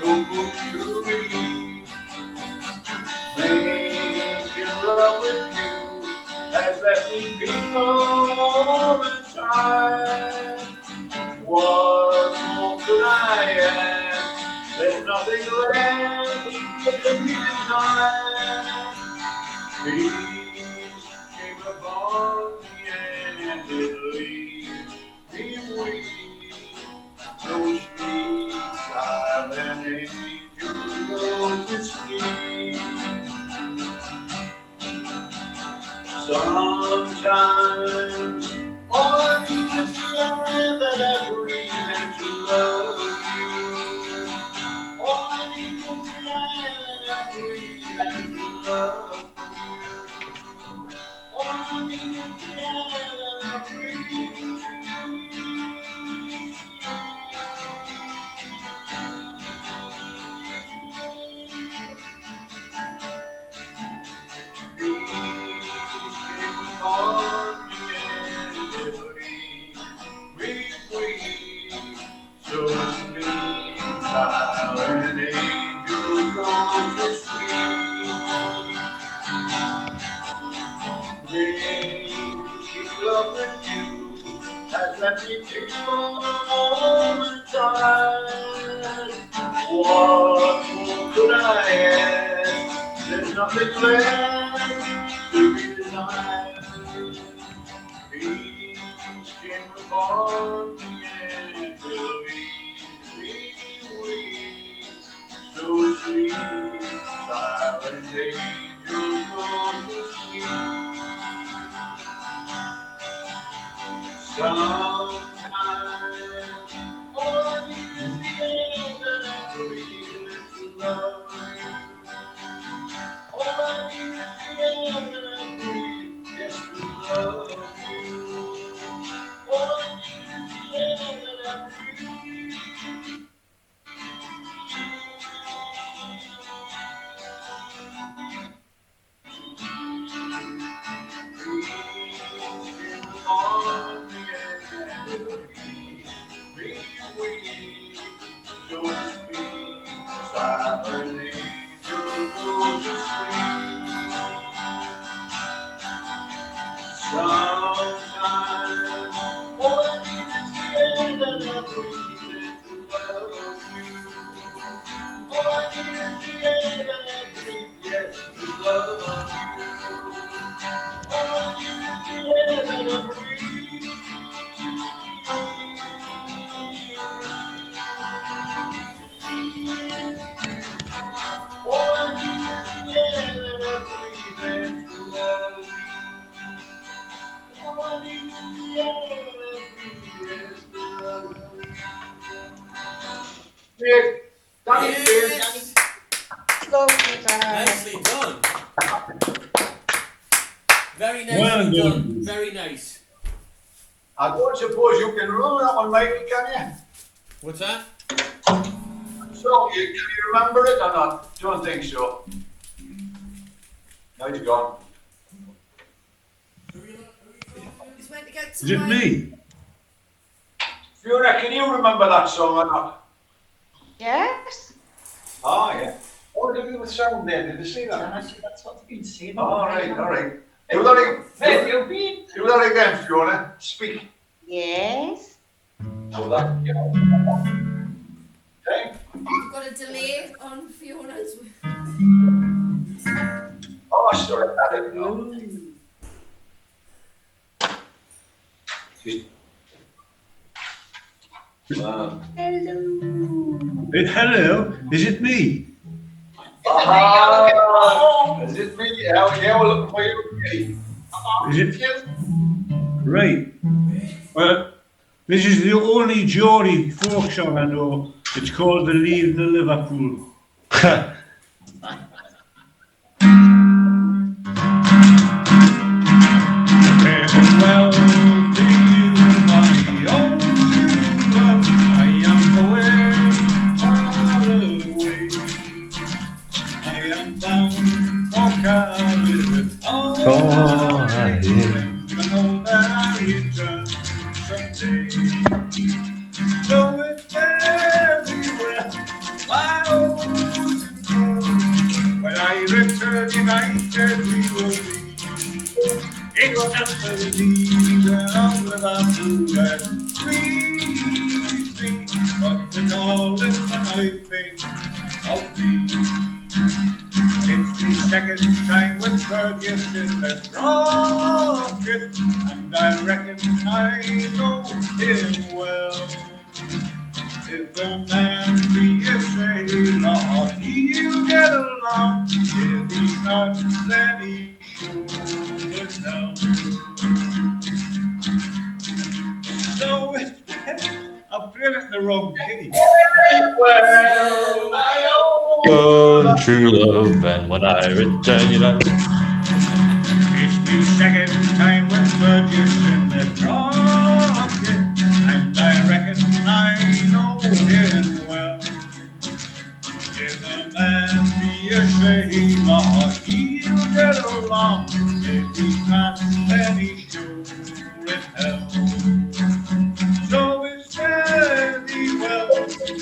no book to read. Making love with you has left me people all the time. What more could I ask? There's nothing left to be denied. Peace came upon me and it leaves me weak. No sweet silent angel goes to sleep. Sometimes all I need is the air that I breathe and to love you. All I need is the air that I breathe and to love you. All I need is the air that I breathe. Let me take you all the time. What more could I ask? There's nothing left to be denied. Peace came upon me and will be weak. So sweet, silent angel, go to sleep. Sometimes all I need is the air that I breathe to love you. All I need is the air that I breathe, yes, to love you. All I need is the air that I breathe. Peace Danny, Yes. Lovely, Danny. Nicely done. Very nicely Well done. done. Very nice. I don't suppose you can remember that one, Michael, can What's that? you? So, can you remember it or not? Don't think so. No, he's gone. He's meant to get Is it me? Fiona, can you remember that song or not? Yes? Oh, yeah. Oh, look at the sound there. Did you see that? Actually, that's what's been said. All right, all right. Do that again, Fiona. Speak. Yes. So that, you know. Okay. We've got a delay on Fiona's. Oh, sorry. I didn't know. Wow. Hello, is it me? Is it me? Yeah, we're looking for you. Is it? Right. Well, this is the only Geordie folk song I know. It's called The Leaving of Liverpool. Farewell to you, my own true love. I am going far away. I am bound for Cardiff. Oh, I know that I return someday. So it's everywhere, my own true. When I return united, we will be. It's just a leader of Liverpool and freezing, but the knowledge that I think of thee. It's the second time with Ferguson has rocket, and I reckon I know him well. If the man be a sailor, he'll get along. If he's not, then he sure know. So I'm playing it in the wrong key. Oh, true love, and when I return, you know. It's the second time with Ferguson that rocket, and I reckon I know him well. If the man be a sailor, he'll get along. If he's not, then he's sure in hell. So it's very well,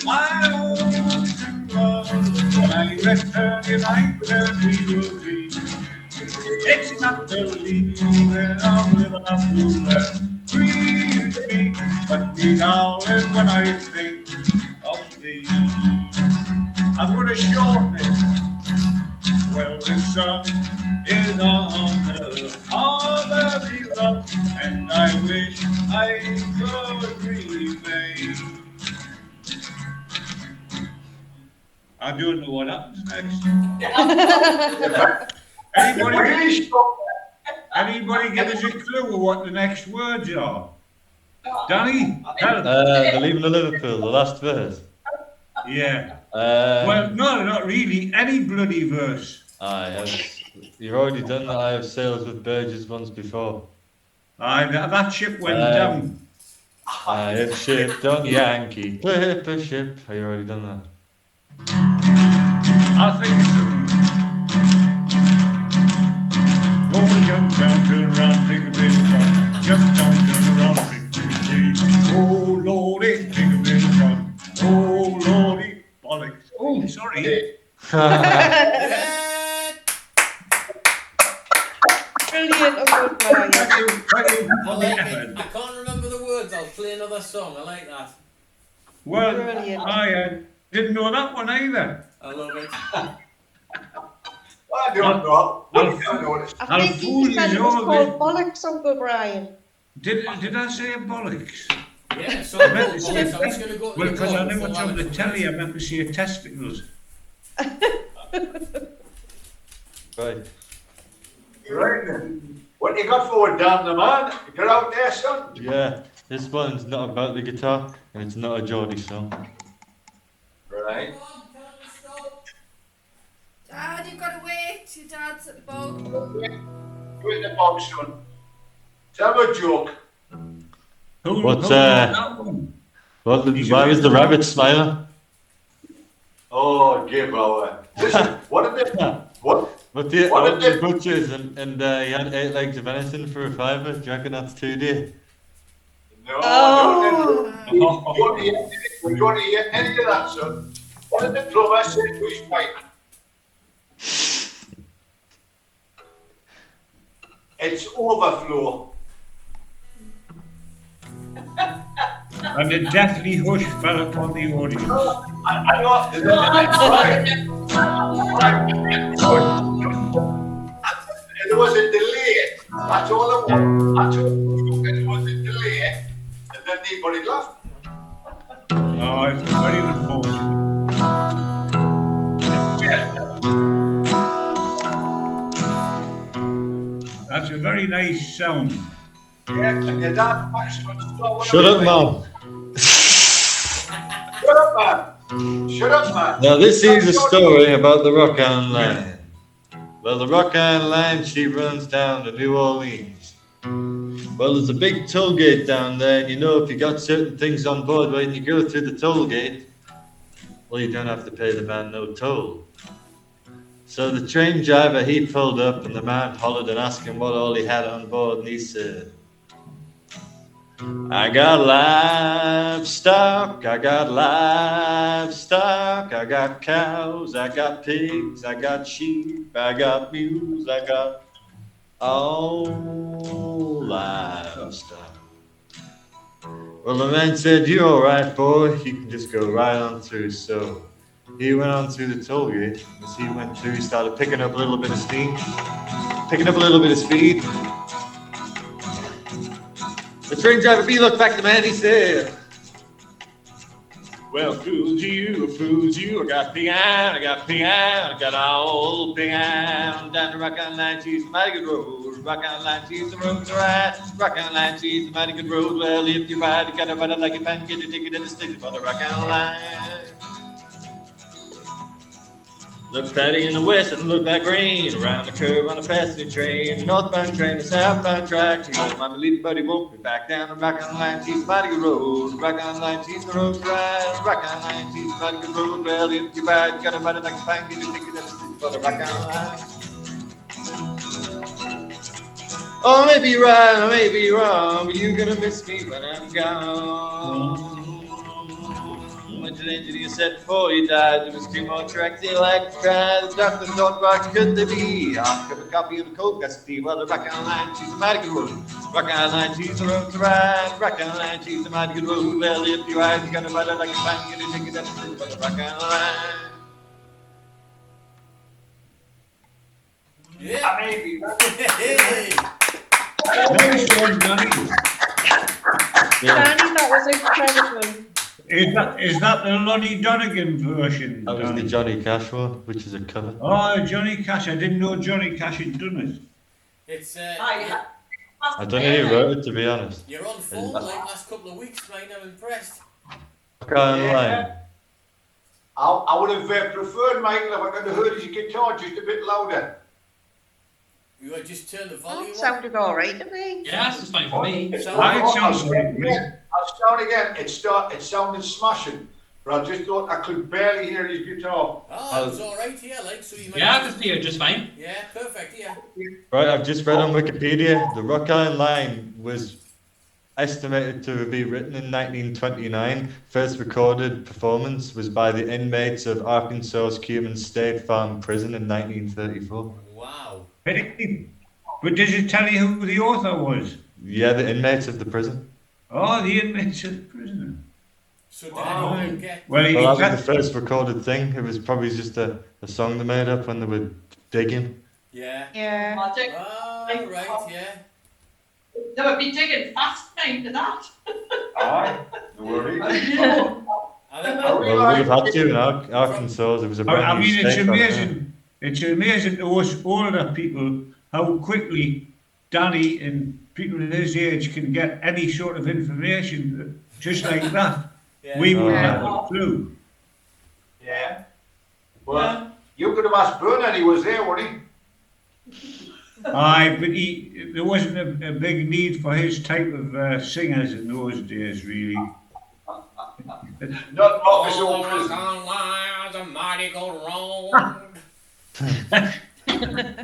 my own true love. When I return united, we will be. It's not the leaving of Liverpool that grieves me, but the darling when I think of thee. I'm going to shorten it. Well, the sun is on the harbor below, and I wish I could remain. I don't know what happens next. Anybody give us a clue of what the next words are? Danny? Tell us. The Leaving of Liverpool, the last verse. Yeah. Uh, Well, no, not really. Any bloody verse. you've already done that. I have sailed with Burgess once before. Aye, that ship went Um, down. I have shipped on Yankee Clipper ship. Have you already done that? I think so. Oh, jump down, turn around, take a bit of fun. Jump down, turn around, take a bit of fun. Oh, Lordy, take a bit of fun. Oh, Lordy, bollocks. Oh, sorry. Brilliant, Uncle Brian. Thank you. I like it. I can't remember the words. I'll play another song. I like that. Well, Brilliant. I didn't know that one either. I love it. I don't know. I don't know it. I think you said it was called bollocks, Uncle Brian. Did I say bollocks? Yeah, so I was going to go to Well, the because I club know what's before on the went telly, I meant to see your testicles. Right. Right then. What you got forward, Dan the man? Get out there, son. Yeah, this one's not about the guitar, and it's not a Geordie song. Right. Dad, you've got to wait. Your dad's at the boat. Go in the box, son. Tell me a joke. What's, who wrote that one? Why was the rabbit smiling? Oh, give away. Listen, what did they? What? But the What did they- butchers and he had 8 legs of venison for a fiver. Do you reckon that's 2 dear? No, Oh. no, no. We don't hear any of that, son. What did the plumber say to his pipe? It's overflow. And a deathly hush fell upon the audience. I know. There was a delay. That's all it was. That's all it was. There was a delay, and then everybody laughed. Oh, it's very unfortunate. That's a very nice sound. Yeah, and your dad actually Shut up, Mom. Shut up, man. Shut up, man. Now this is a story about the Rock Island Line. Well, the Rock Island Line, she runs down to New Orleans. Well, there's a big toll gate down there, and you know if you got certain things on board when you go through the toll gate, well, you don't have to pay the man no toll. So the train driver, he pulled up, and the man hollered and asked him what all he had on board, and he said, I got livestock, I got livestock, I got cows, I got pigs, I got sheep, I got mules, I got all livestock. Well, the man said, you're all right, boy, you can just go right on through. So he went on through the toll gate. As he went through, he started picking up a little bit of steam, picking up a little bit of speed. The train driver, he looked back at the man, he said, well, fools you, I got pig iron, I got all pig iron. Down the Rock Island Line, she's a mighty good road. Rock Island Line, she's the road to ride. Rock Island Line, she's a mighty good road. Well, if you ride, you gotta ride it like a fan, get a ticket at the station for the Rock Island Line. Look fatty in the west and look like rain. Around the curve on a passing train. Northbound train to southbound track. She goes, my belief buddy won't be back down the Rock Island Line. She's a mighty good road. Rock Island Line, she's the road to ride. Rock Island Line, she's a mighty good road. Well, if you ride, you gotta ride it like a fan, get a ticket at the station for the Rock Island Line. Oh, maybe you're right, or maybe you're wrong, but you're gonna miss me when I'm gone. When the engineer said before he died, there was 2 more tracks he liked to try. The doctor thought, what could they be? I'll cup a coffee and a coke, that's tea. Well, the Rock Island Line, she's a mighty good road. Rock Island Line, she's the road to ride. Rock Island Line, she's a mighty good road. Well, if you ride, you gotta ride it like a fan, get a ticket at the station for the Rock Island Line. Yeah. Maybe. Hey. Nice one, Danny. Danny, that was incredible. Is that the Lonnie Donegan version? That was the Danny? Johnny Cash one, which is a cover. Oh, Johnny Cash. I didn't know Johnny Cash had done it. It's yeah. I don't know who wrote it, to be honest. you're on form like last couple of weeks, mate. I'm impressed. Rock Island Line. I would have preferred, Michael, if I could have heard his guitar just a bit louder. You would just turn the That volume up. sounded all right to me. Yeah, that's fine for me. It's Right, I'll sounds start right. again. I'll start again. It sounded smashing, but I just thought I could barely hear his guitar. Oh, it was all right here, like so. You might. Yeah, I can hear it just fine. Yeah, perfect. Yeah. Right, I've just read on Wikipedia, the Rock Island Line was estimated to be written in 1929. First recorded performance was by the inmates of Arkansas's Cuban State Farm Prison in 1934. Wow. But does it tell you who the author was? Yeah, the inmates of the prison. Oh, the inmates of the prison. So did Wow. anyone get? Well, Well, that was the first recorded thing. It was probably just a song they made up when they were digging. Yeah. Yeah. Magic. Oh, right. Yeah. They would be digging fast time to that. Aye, no worries. I think I Well, they would have had to in Arkansas. It was a brand I new mean, it's state back then. amazing. It's amazing to us older people how quickly Danny and people at his age can get any sort of information just like that. Yeah. We wouldn't Yeah. have a clue. Yeah. Well, you could have asked Bernard, he was there, wasn't Aye, but there wasn't a big need for his type of singers in those days, really. he? Not Marcus Oh, Oakers. online, the mighty go round.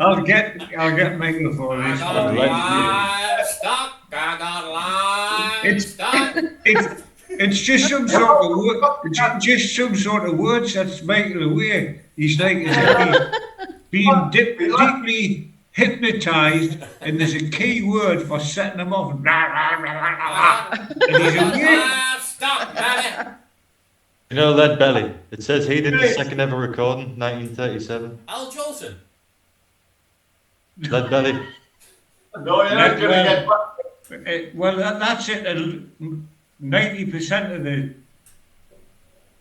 I'll get Michael for I this. got one. livestock, I got It's livestock. it's just some sort of word. It's just some sort of words that's Michael away. He's like as if he's been deeply hypnotised, and there's a key word for setting him off. And he's away. Livestock, Daddy. You know Lead Belly? It says he did the second ever recording, 1937. Al Jolson. Lead Belly. No, you're not going to get back. Well, that's it. 90% of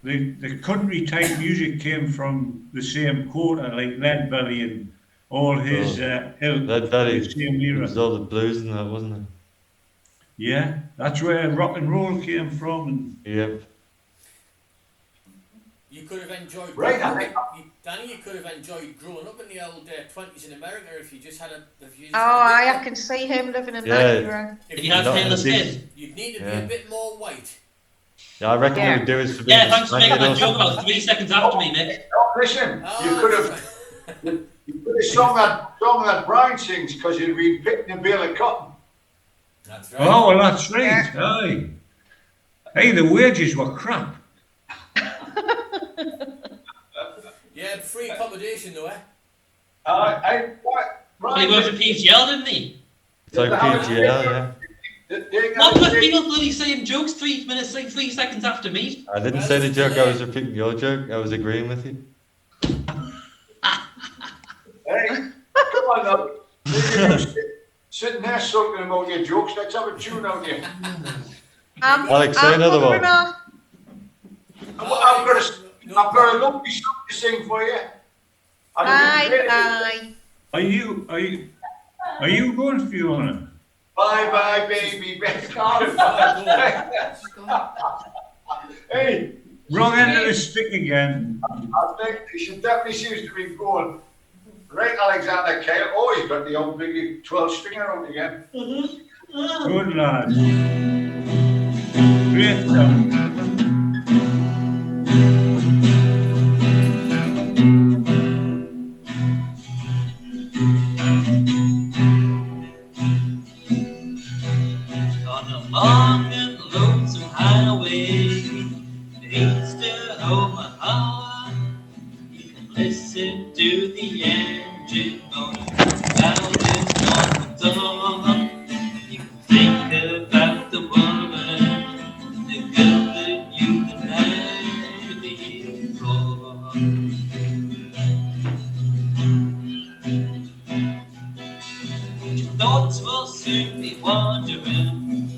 the country type music came from the same quarter, like Lead Belly and all his ilk, Lead Belly. the same It era. was all the blues and that, wasn't it? Yeah, that's where rock and roll came from. And Yep. You could have enjoyed. Right, Danny, you could have enjoyed growing up in the old 20s in America if you just had a. If you just Oh, had a bit I can see him living in Yeah. that era. If You had Not hairless the- head. you'd need to be Yeah. a bit more white. Yeah, I reckon Yeah. he would do his for being Yeah, thanks for making that us. joke about 3 seconds after me, Mick. Oh, listen, you could have sung that Brian sings because you'd been picking a bale of cotton. That's right. oh, well, that's right. Aye. Hey, the wages were crap. Yeah, free accommodation though, eh? Well, he worked at PGL, didn't he? It's like PGL, yeah. What was people bloody saying jokes 3 minutes, like 3 seconds after me? I didn't say the joke, I was repeating your joke. I was agreeing with you. Hey, come on now. You're sitting there sulking about your jokes. Let's have a tune out here. Alex, say another one. covering off. I've got a lovely song to sing for you. Bye, Are you going, Fiona? Bye bye, baby. Hey, Wrong end of the stick again. I think she definitely seems to be going. Right, Alexander Kale. Oh, he's got the old big 12 stringer out again. Good lad. Great stuff. On a long and lonesome highway, east of Omaha, you can listen to the engine going loud as north dawn. You can think about the woman, the girl that you've been having for. Your thoughts will soon be wandering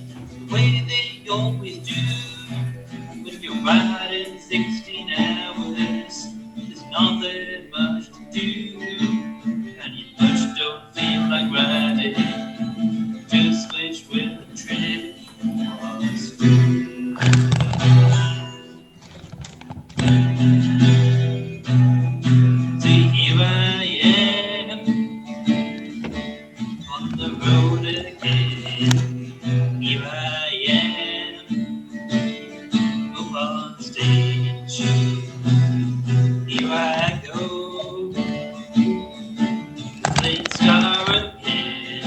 the way they always do. If you're riding 16 hours, there's nothing much to do. And you much don't feel like riding, just wish when the trip was through. See, here I am on the road again. Here I am up on stage. Here I go, playing star again.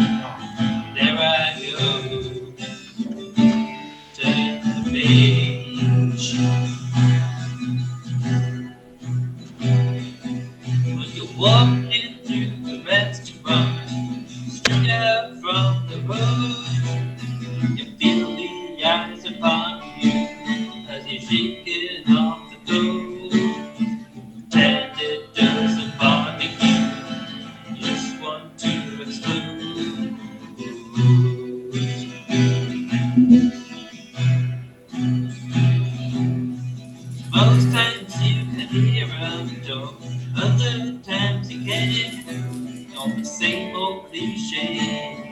There I go, turn the page. When you're walking through the restaurant, straight out from the road, you feel the eyes upon you as you're shaking off the dough. And it doesn't bother you, you just want to explode. Most times you can hear them talk, other times you can't. On the same old cliche,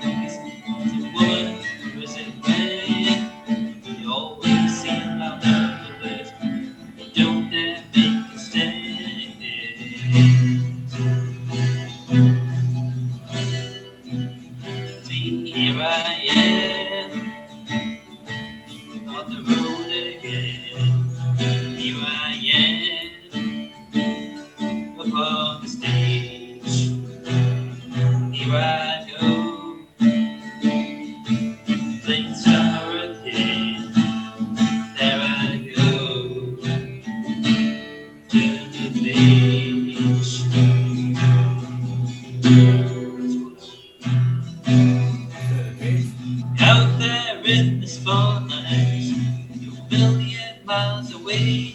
spotlight. You're a million miles away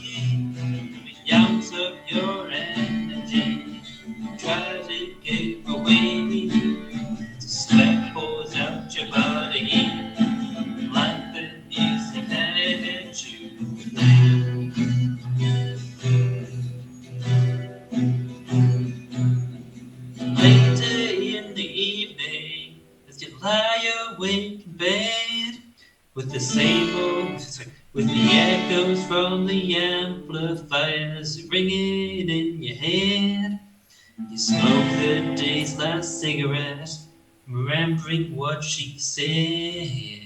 from the ounce of your energy. Try to give away. The sweat pours out your body like the music that you play. Later in the evening, as you lie awake in bed, with the same old, with the echoes from the amplifiers ringing in your head, you smoke the day's last cigarette, remembering what she said,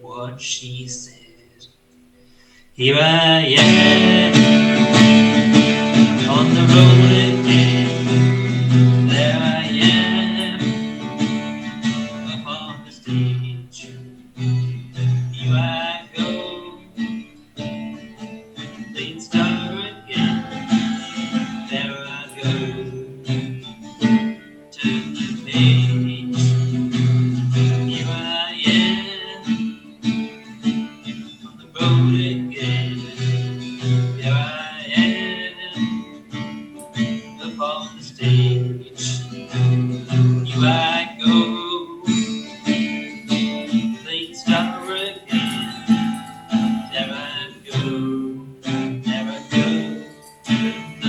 what she said. Here I am, on the road again, there I am, upon the stage. Here I go, lead star again, there I go, turn the page. Here I am, on the road again, there I am, upon the stage. Here I go, lead star again, there I go, there I go, turn the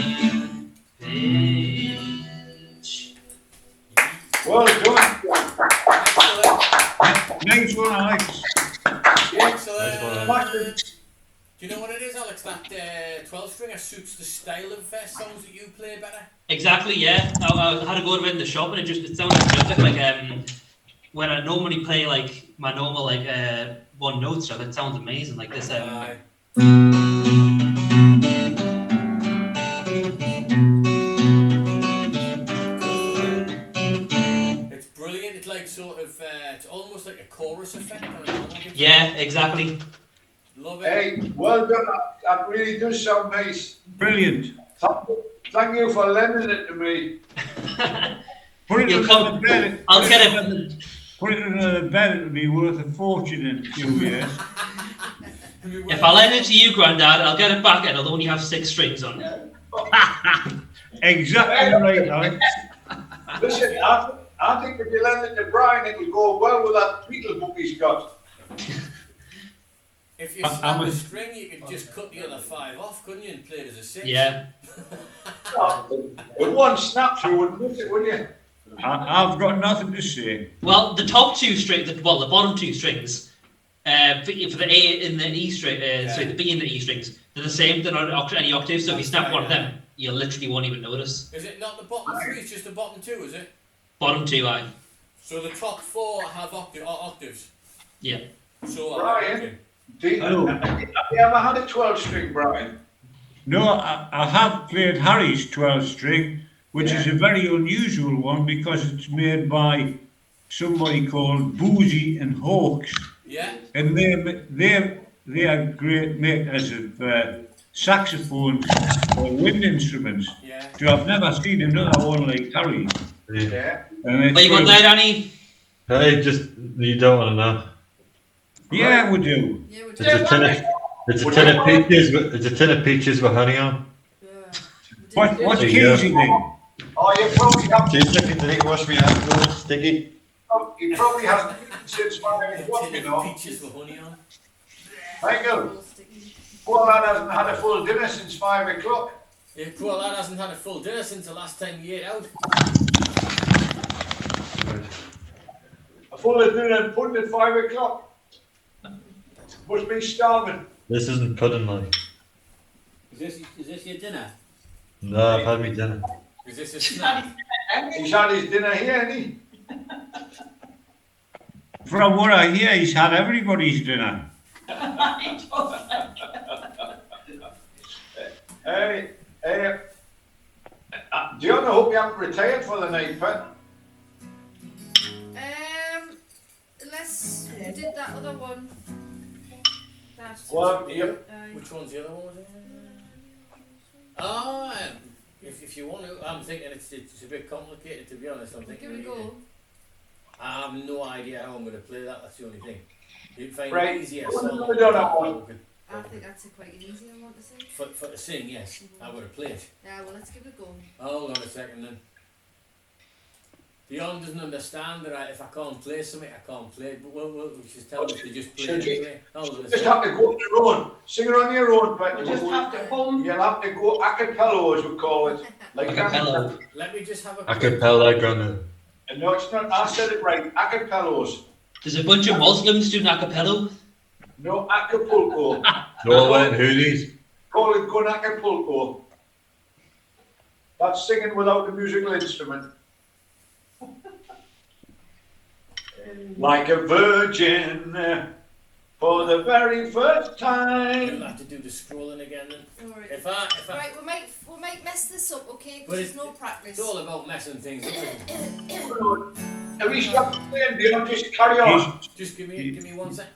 page. Well done. Excellent. Nice one, Alex. Excellent. Do you know what it is, Alex? That 12 stringer suits the style of songs that you play better. Exactly, yeah. I had to go around the shop and it sounded just like when I normally play like my normal one note stuff, it sounds amazing like this. Aye. It's brilliant. It's like sort of, it's almost like a chorus effect on a normal guitar. Yeah, exactly. Love it. Hey, well done. That really does sound nice. Brilliant. Thank you for lending it to me. Put it You'll in come- another bed. I'll get it. Put it in another bed, it'll be worth a fortune in a few years. If I lend it to you, Grandad, I'll get it back and it'll only have 6 strings on it. Exactly right, Alex. Listen, I think if you lend it to Brian, it will go well with that Beatle book he's got. If you snap a string, you could just cut the other 5 off, couldn't you, and play it as a 6? Yeah. With one snap, you wouldn't miss it, would you? I've got nothing to say. Well, the top 2 strings, well, the bottom 2 strings, for the A in the E string, sorry, the B in the E strings, they're the same. They're not any octaves. So if you snap one of them, you literally won't even notice. Is it not the bottom 3? It's just the bottom 2, is it? Bottom 2, aye. So the top 4 have octaves. Yeah. So Brian, Hello. have you ever had a 12-string, Brian? No, I have played Harry's 12 string, which is a very unusual one because it's made by somebody called Boozy and Hawkes. Yeah. And they are great makers of saxophones or wind instruments. Yeah. So I've never seen another one like Harry's. Yeah. And it's What you got there, Danny? Hey, just you don't want to know. Yeah, we do. Yeah, we It's do. a tin of, it's a tin of peaches. It's a tin of peaches with honey on. Yeah. We do. What's There you go. Casey then? Oh, you probably have. 2 seconds. I need to wash my hands. Go sticky. You probably haven't eaten since 5 o'clock, you know. Peaches with honey on. Michael, All sticky. poor lad hasn't had a full dinner since 5 o'clock. Yeah, poor lad hasn't had a full dinner since the last time he ate out. A full dinner and pudding at 5 o'clock. Must be starving. This isn't pudding, like. Is this your dinner? No, I've had me dinner. Is this a snack? He's had his dinner here, hasn't he? From what I hear, he's had everybody's dinner. Hey, Dion, I hope you haven't retired for the night, Pat. Unless we did that other one. That. Well, yep. Which one's the other one? Was it? Oh, if you want to, I'm thinking it's a bit complicated to be honest. I'm thinking. Give it a go. I have no idea how I'm going to play that. That's the only thing. You'd find Right. it easier. Well, song we don't have one. I think that's quite an easy one to sing. For to sing, yes. I would have played. Yeah, well, let's give it a go. Hold on a second then. Dion doesn't understand that if I can't play something, I can't play it. But we'll just tell them to just play it anyway. Hold on a Just second. have to go on your own. Sing it on your own, but You just have to hum. you'll have to go a cappella, as we call it. Like Acapella. Let me just have a Acapella gonna. No, it's not. I said it right. Acapellos. There's a bunch of Muslims doing acapella. No, Acapulco. No wearing hoodies. Call it Gun Acapulco. That's singing without the musical instrument. Like a virgin for the very first You'll time. have to do the scrolling again then. Alright. If I Right, we might mess this up, okay? But Because there's it- no practice. it's all about messing things up, isn't it? At least you have to play and you don't just carry on. Just give me 1 sec.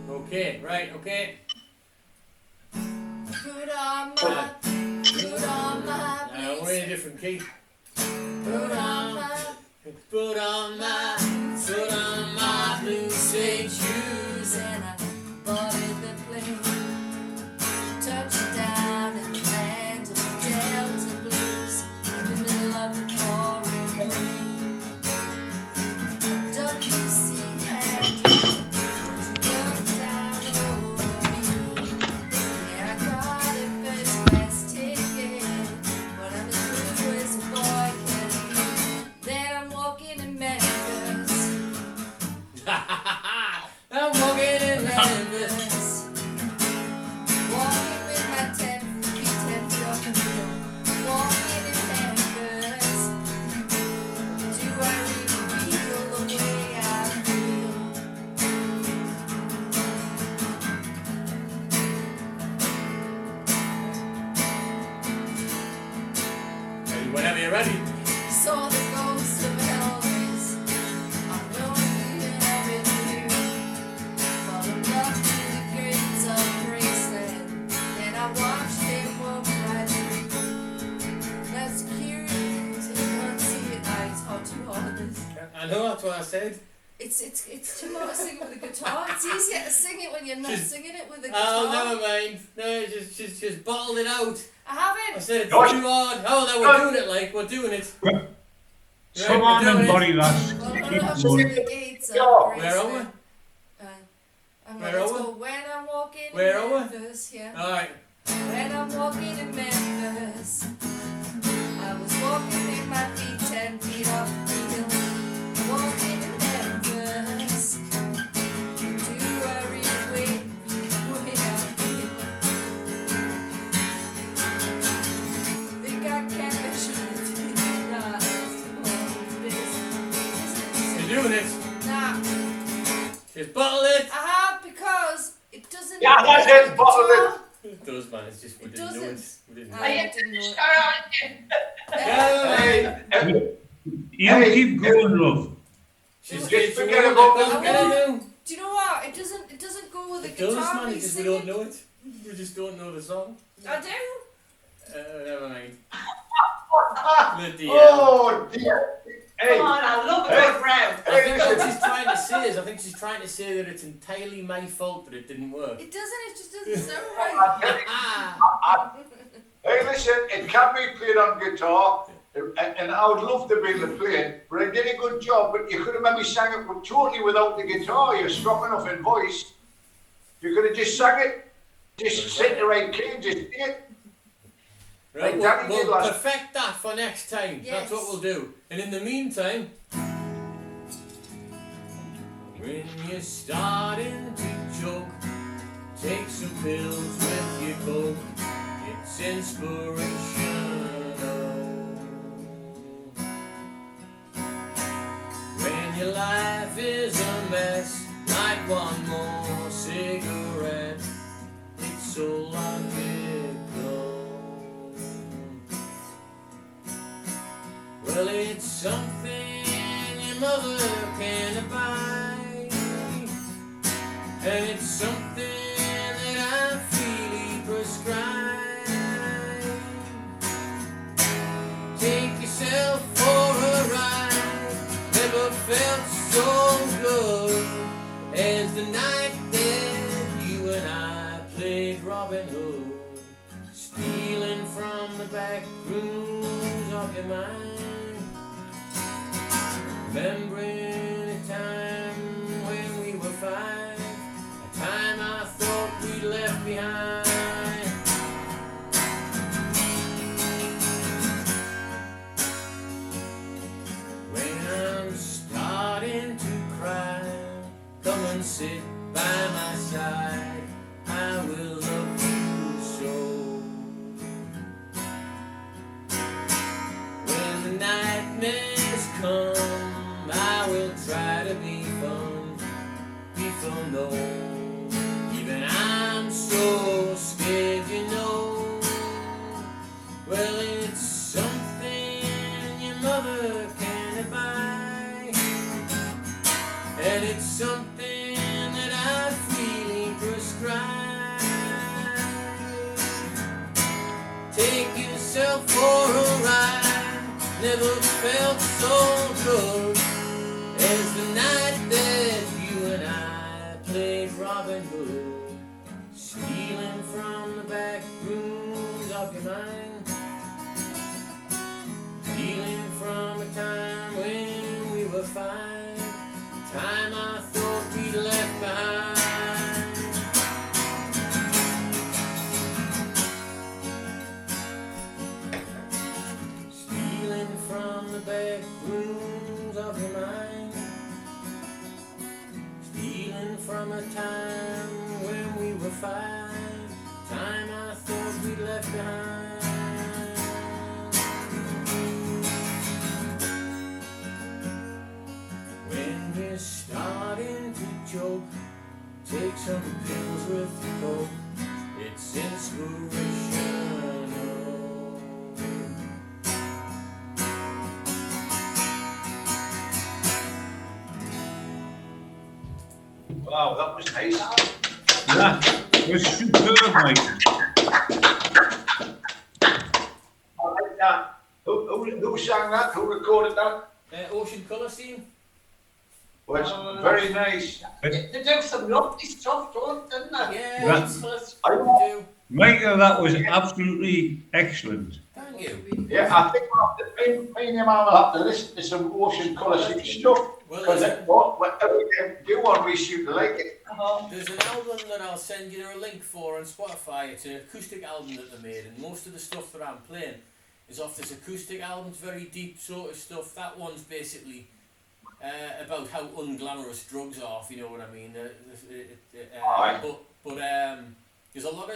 Okay, right, okay. Put on my We're in a different key. Put on my Put on my blue suede shoes. and I boarded the plane. Touched down in the land of the Delta Blues, in the middle of the pouring rain. WC had looked down over me. Yeah, I got a first class ticket, but I'm as blue as a boy can be. Then I'm walking in Memphis. I'm walking in Memphis. Walking with my 10 feet off the hill. Walking in Memphis. Do I really feel the way I feel? Whenever you're ready. Saw the ghost of Elvis. I know you have it here. Followed up to the gates of Graceland. Then I watched him walk right through. That's security, so you can't see it. It's hard to hold this. I know that's what I said. It's too hard to sing it with a guitar. It's easier to sing it when you're not Just- singing it with a guitar. Oh, never mind. No, just bottled it out. I I haven't. said it's No. too hard. Oh, no, we're doing it like we're doing it. Come on we're then, doing it. buddy, lads. Well, Keep we're up to going. the gates of Yeah. Where are we? Graceland. I'm Where gonna are we? go when I'm walking Where in are we? Memphis. Yeah. Alright. When I'm walking in Memphis, I was walking with my feet 10 feet off the hill. Walking in Memphis. Do I really wait the way I feel? Think I can measure it? Nah, You're doing it. Nah, Just bottle it. I have because it doesn't. Yeah, that's it, bottle it. It does, man. It's just we It didn't know it. doesn't. We didn't know I it. didn't know it. Yeah, Hey, You Hey. keep going, love. she's Just getting forget to about what the- I do. Do you know what? It doesn't go with the It does, guitar. man. we It's just we sing don't it. know it. We just don't know the song. I do. Never mind. Lydia. oh dear. Hey, Come on, I love a Hey. good row. I hey, think what listen. she's trying to say is, I think she's trying to say that it's entirely my fault that it didn't work. It doesn't. It just doesn't sound right. Ah, Hey, listen, it can be played on guitar, and I would love to be able to play it, but I did a good job, but you could have maybe sang it totally without the guitar. You're strong enough in voice. You could have just sang it, just sit the right key and just sing it. right, Like Danny we'll did last- perfect that for next time. That's what Yes. we'll do. And in the meantime, when you're starting to choke, take some pills with your coke. It's inspirational. When your life is a mess, like one more cigarette, it's so logical. Well, it's something your mother can buy, and it's something that I freely prescribe. yourself for a ride. Never felt so good as the night that you and I played Robin Hood, stealing from the back rooms of your mind. Remembering a time when we were five, a time I thought we'd left behind. When I'm starting to cry, come and sit by my side. I will love you so. When the nightmares come, I will try to be fun, no. Even I'm so scared, you know. Well, it's something your mother can't buy, and it's something that I freely prescribe. Take yourself for a ride. Never felt so good as the night that you and I played Robin Hood, stealing from the back rooms of your mind, stealing from a time when we were fine, time I thought we'd left behind. Stealing from the back rooms of your mind, stealing from a time when we were five, time I thought we'd left behind. When you're starting to choke, take some pills with coke, it's inspirational. Wow, that was nice. Yeah, it was superb, mate. I like that. Who sang that? Who recorded that? Ocean Colour Scene? Well, it's very nice. They do some lovely stuff, don't they? Yeah, Right. it's I do. Michael, that was absolutely excellent. Thank you. Yeah, I think we'll have to, me and your mum will have to listen to some Ocean Colour stuff. Well, Because whatever we do one, we seem to like it. there's an album that I'll send you a link for on Spotify. It's an acoustic album that they made, and most of the stuff that I'm playing is off this acoustic album. It's very deep sort of stuff. That one's basically about how unglamorous drugs are, if you know what I mean. Aye. But there's a lot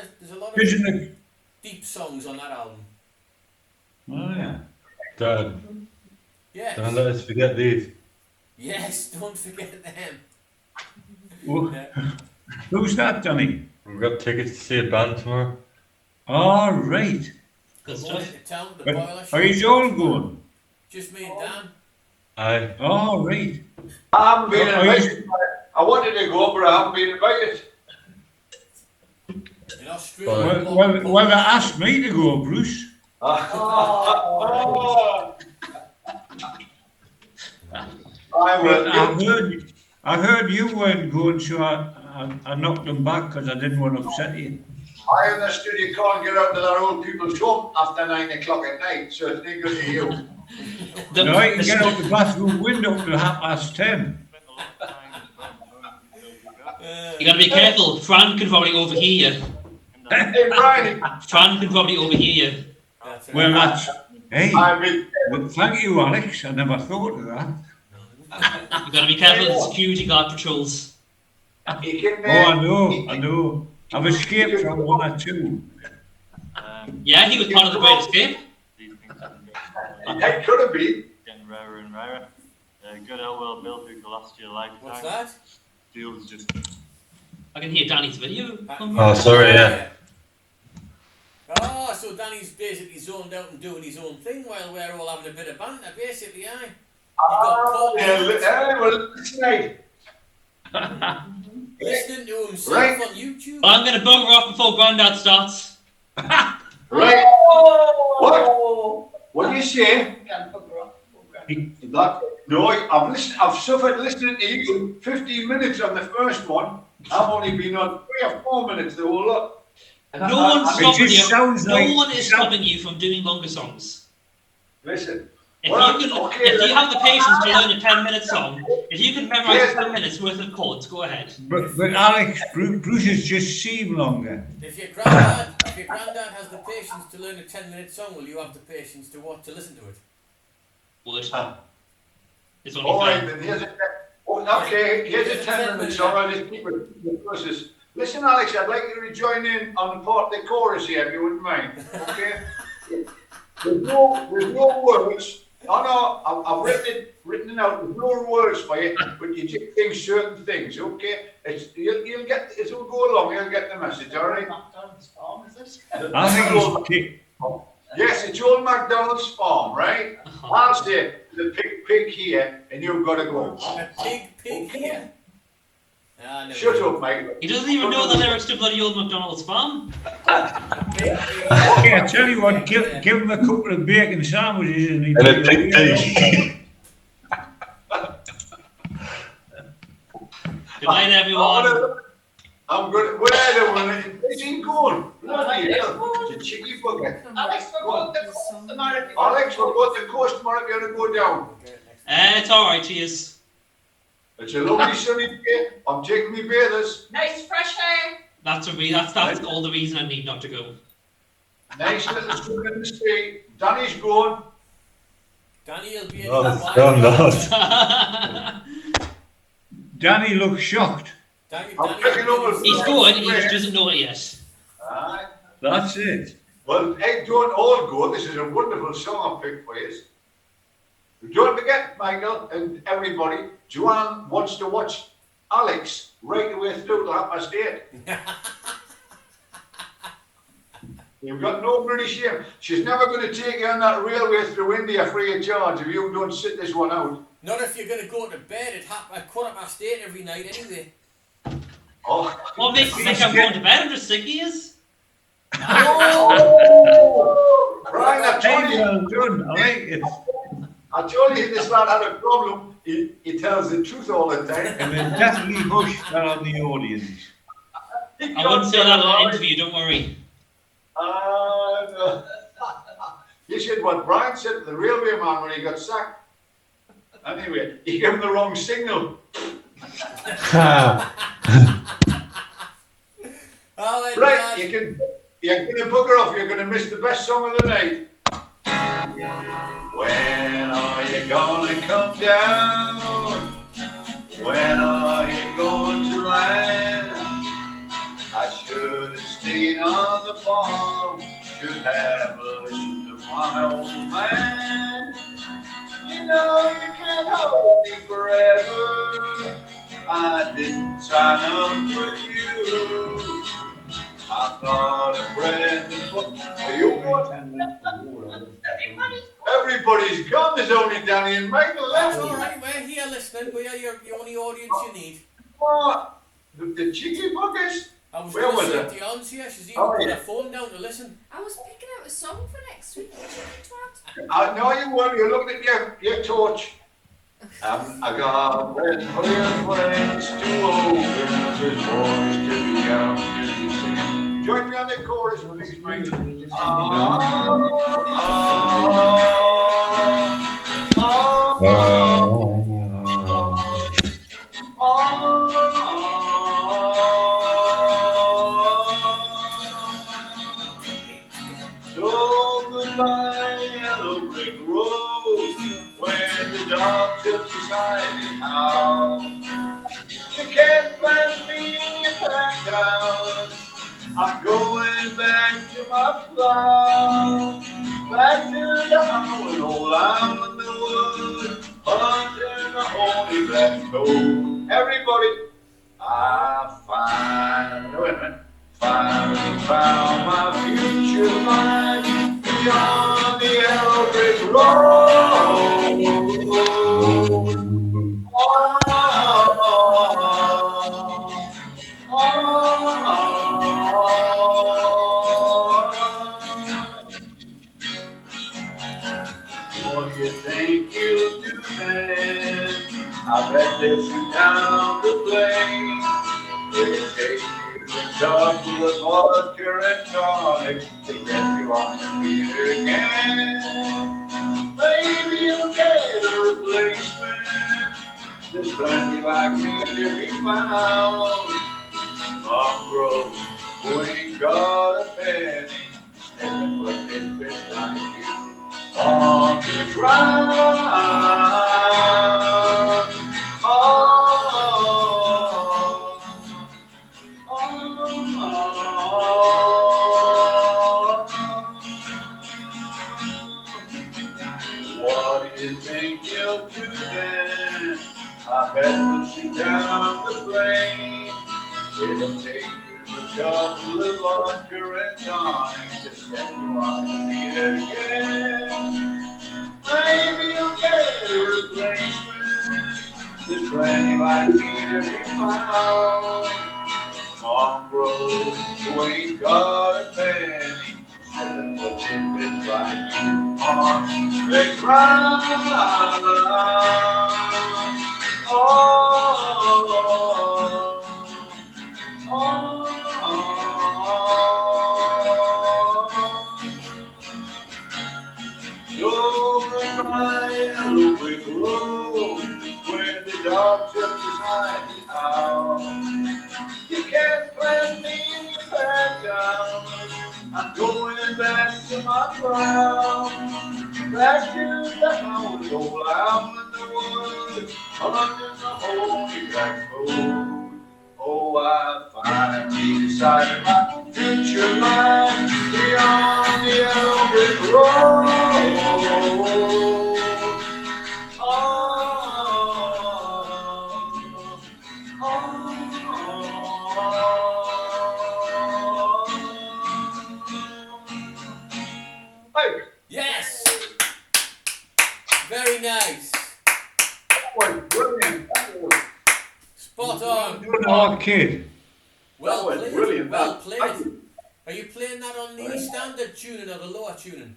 of Isn't it? deep songs on that album. Oh, yeah. Dad, Yes. don't let us forget these. Yes, don't forget them. Who- Yeah. Who's that, Johnny? We've got tickets to see a band tomorrow. All right. We're Good going stuff. into town, the But boiler are you show. all going? Just me and Dan. Aye. All right. I haven't been Are you- invited. I wanted to go, but I haven't been invited. In Australia. Well, they asked me to go, Bruce. Oh. I But will. I heard you weren't going, so I knocked them back because I didn't want to upset you. I understood you can't get out to that old people's home after 9 o'clock at night, so it's not good to you. No, I can get out the bathroom window till 10:30. You gotta be careful. Fran can probably overhear you. Hey, Brian, Fran can probably overhear you. That's right. Well, that's, hey, I've been. well, thank you, Alex. I never thought of that. You gotta be careful of the security guard patrols. You can, Oh, I know. I've escaped from one or two. Yeah, he was part of the Great Escape. It could have been. Getting rarer and rarer. Good old well built through the last year lifetime. What's that? Fuel's just. I can hear Danny's video. Oh, sorry, yeah. Oh, so Danny's basically zoned out and doing his own thing while we're all having a bit of banter, basically, aye? Well, listen, Listening to himself Right. on YouTube. I'm gonna bugger off before Grandad starts. right. What? What do you say? Can't bugger off. That, no, I've suffered listening to you 15 minutes on the first one. I've only been on 3 or 4 minutes the whole lot. And No one's It stopping just you. sounds No like- one is stopping you from doing longer songs. Listen, If Well, you can, okay, if you then. have the patience to learn a 10-minute song, if you can memorize Yes. 10 minutes worth of chords, go ahead. But Alex, Bruce's just seem longer. If your granddad has the patience to learn a 10-minute song, will you have the patience to what to listen to it? Would. Ah. It's only all right, fair. then here's a 10-minute song. I'll just keep it the process. Listen, Alex, I'd like you to join in on part of the chorus here, if you wouldn't mind. Okay? There's no words. Oh no, I've written it out. There's no words for you, but you just think certain things. Okay? You'll get. It'll go along. You'll get the message. All right? McDonald's farm, is it? I think he's Yes, it's old McDonald's farm, right? I'll say the pig here, and you've got to go. A pig here. Ah, never Shut mind. up, mate. He doesn't even know the lyrics to bloody old McDonald's farm. Pig. Okay, I tell you what, give him a couple of bacon sandwiches and And a pig tea. Good night, everyone. I'm good. Where is he going? Bloody hell. It's a cheeky bugger. Alex, we're going to coast tomorrow. Alex, we'll go to the coast tomorrow if you want to go down. It's alright, cheers. It's a lovely sunny day. I'm taking me bathers. Nice fresh air. That's all the reason I need not to go. Nice little swim in the sea. Danny's going. Danny will be in Oh, his it's gone, wife. Lord. Danny looks shocked. Danny I'm picking up He's going, he just doesn't know it yet. Aye. That's it. Well, hey, don't all go. This is a wonderful song I picked for you. Don't forget, Michael and everybody, Joanne wants to watch Alex right the way through to 8:30. You've got no bloody shame. She's never going to take you on that railway through India free of charge if you don't sit this one out. Not if you're going to go to bed at 8:15 every night anyway. Oh, What makes you think I'm going to bed? I'm just sick he is. oh. Brian, I told Hey, you. well done. I like it. I told you this lad had a problem. He tells the truth all the time. And then definitely hush that on the audience. I wouldn't say that in an interview, don't worry. No. You said what Brian said to the railway man when he got sacked. Anyway, he gave him the wrong signal. Oh, then, Right, you're gonna bugger off. You're gonna miss the best song of the night. When are you gonna come down? When are you going to land? I should have stayed on the farm. Should have listened to my old man. You know you can't hold me forever. I didn't sign up for you. I thought a friend for you. Everybody's gone. There's only Danny and Michael That's left. all right. We're here listening. We are your only audience you need. What? The cheeky buggers? I was Where going was to it? say to Yon's here. She's even Oh, put yeah. her phone down to listen. I was picking out a song for next week. Twat. I know you weren't. You're looking at your torch. I got friends to open his voice to the young to sing. Join me on the chorus, please, Michael. So goodbye, yellow brick road, when the dark tips beside me now. You can't find me back down. I'm going back to my plow, back to the home, old out in the wood, under the holy black toe. Everybody, finally found my future life beyond the yellow brick road. What do you think you'll do then? I bet they'll shoot down the plane. They'll take you to talk to the vodka and tonic to get you on your feet again. Maybe you'll get a replacement. There's plenty like me to be found. Mongrels who ain't got a penny, stepping for tidbits like you on the ground. What do you think you'll do then? I bet we'll shoot down the plane. It'll take you to the chocolate vodka and tonic to set you on your feet again. Maybe you'll get a replacement. There's plenty like me to be found. Mongrels who ain't got a penny, stepping for tidbits like you on the ground. When the dog just beside the house, you can't plant me back down. I'm going back to my ground, back to the house, old out in the woods, under the holy black road. Oh, I finally decided my future lies beyond the yellow brick road. Hey, Yes! Very nice. that was brilliant. That was Spot on. You're an arcade. Well that was played. brilliant. Well That- played. Are you playing that on the standard tuning or the lower tuning?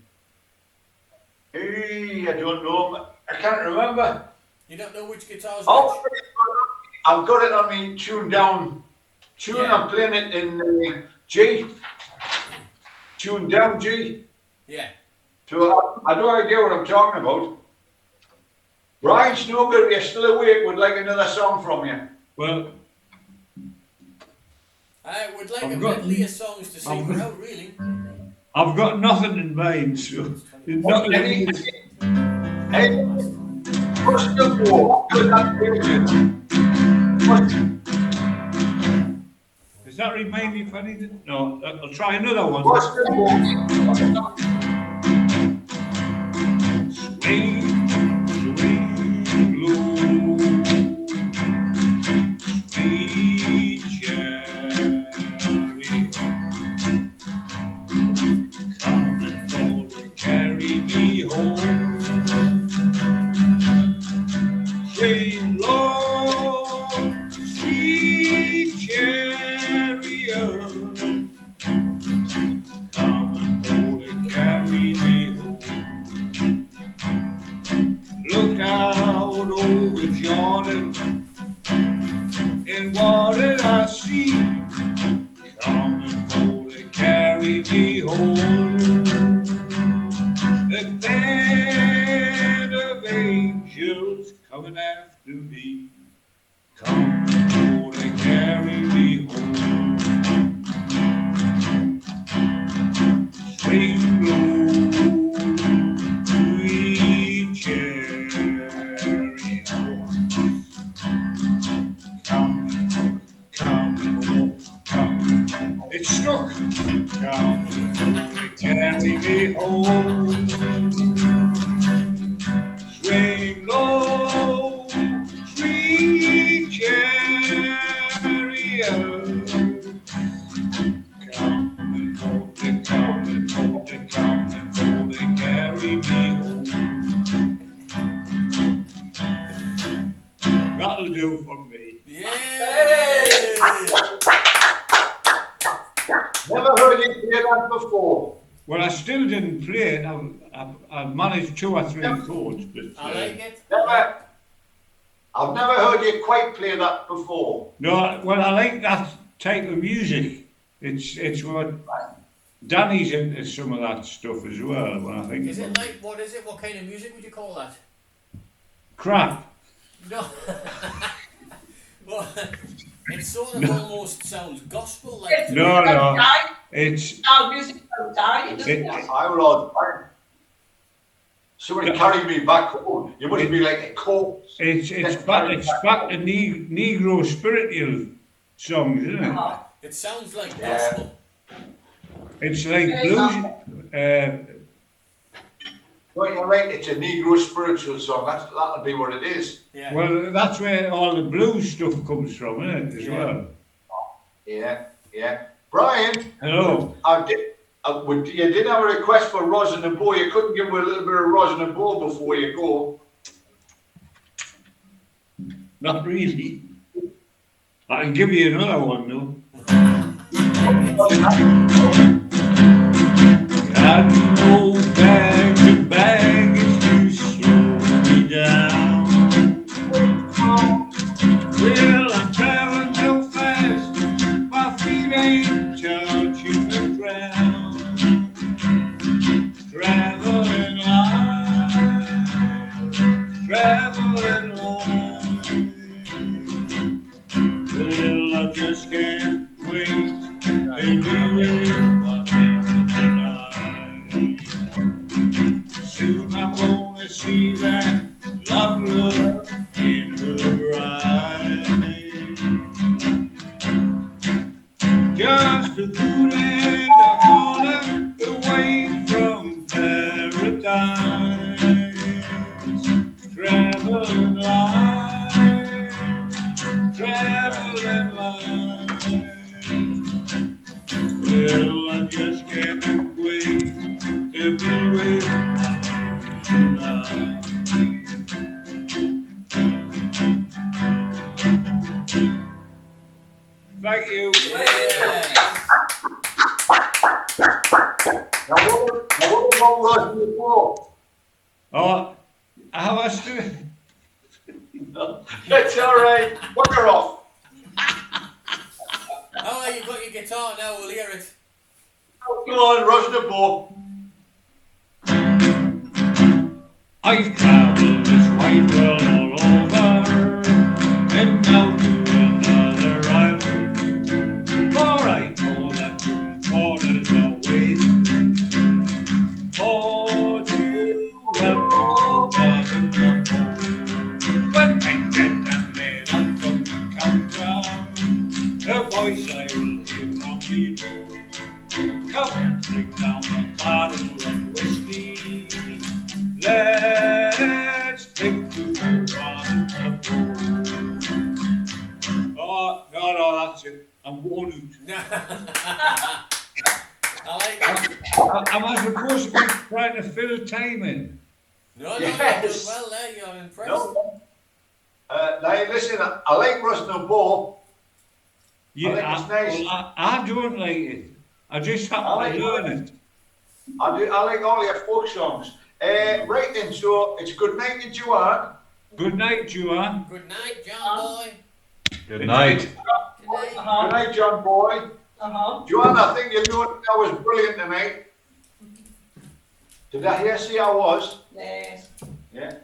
Hey, I don't know. I can't remember. You don't know which guitar's Oh, which? I've got it on me tuned down. Yeah. I'm playing it in G. Tuned down G. Yeah. So I have no idea what I'm talking about. Brian Snooker, you're still awake, would like another song from you. Well, I would like I've a got- medley of songs to sing I've got- without really. I've got nothing in mind, so there's nothing Any, in hey, what's the war? Good, that's brilliant. Does that remind me of anything? No, I'll try another one. What's the war? Swing, swing low, sweet cherry, come and hold and carry me home. Swing low, sweet chariot, come and hold and carry me home. Look out over Jordan, and what did I see? Come and hold and carry me home. The band of angels coming after me. Come and hold and carry me home. Swing low, sweet chariot. Come, come. It's stuck. Come and carry me home. Swing low, sweet chariot. Come and hold it, come and hold it, come and hold it, carry me home. That'll do for me. Yeah. Never heard you play that before. Well, I still didn't play it. I've managed 2 or 3 chords, but I like it. I've never heard you quite play that before. no. Well, I like that type of music. It's what Danny's into some of that stuff as well. When I think Is it about like, what is it? What kind of music would you call that? crap. No. Well, it sort of almost sounds gospel like. No, it's Our music don't die, doesn't it, it? I will. Somebody carried me back home. You must be like a corpse. it's back to Negro spiritual songs, isn't it? It sounds like Yeah. gospel. It's like blues. Right, you're right. It's a Negro spiritual song. That'll be what it is. Yeah. Well, that's where all the blues stuff comes from, isn't it? As well. Yeah. Brian, Hello. you did have a request for Rosin and Bow. You couldn't give me a little bit of Rosin and Bow before you go. Not really. I can give you another one though. Got no bag to bag is to slow me down. Well, I'm traveling so fast, my feet ain't touching the ground. Traveling on. Well, I just can't wait and do it tonight. Soon I'm gonna see that love look in her eyes. Just a good and a corner away from paradise. Traveling light, traveling light. Well, I just can't wait to be with you tonight. Thank you. Now, what about Rosin and Bow? Oh, how I still. That's all right. Fuck her off. Oh, you've got your guitar now, we'll hear it. Come on, Rosin and Bow. I've traveled this white world all over, and now to another island. For I know that borders away. For you have forgotten the home. When I get and then I'm going to come down, the voice I will hear from you. Come and drink down the bottle of whiskey. Let's take to the Rosin and Bow. No, that's it. I'm going to. I like that. Am I supposed to be trying to fill time in? No, Yes. you're doing well there, you're impressed. No. Now, listen, I like Rosin and Bow. Yeah, I think it's nice. well, I don't like it. I just happen to learn it. I like all your folk songs. Right then, so it's good night to Joanne. Good night, Joanne. Good night, John boy. Good night. Good night. Uh-huh. Good night, John Boy. Joanne, I think you know that was brilliant tonight. Did I hear say I was? Yes. Yeah.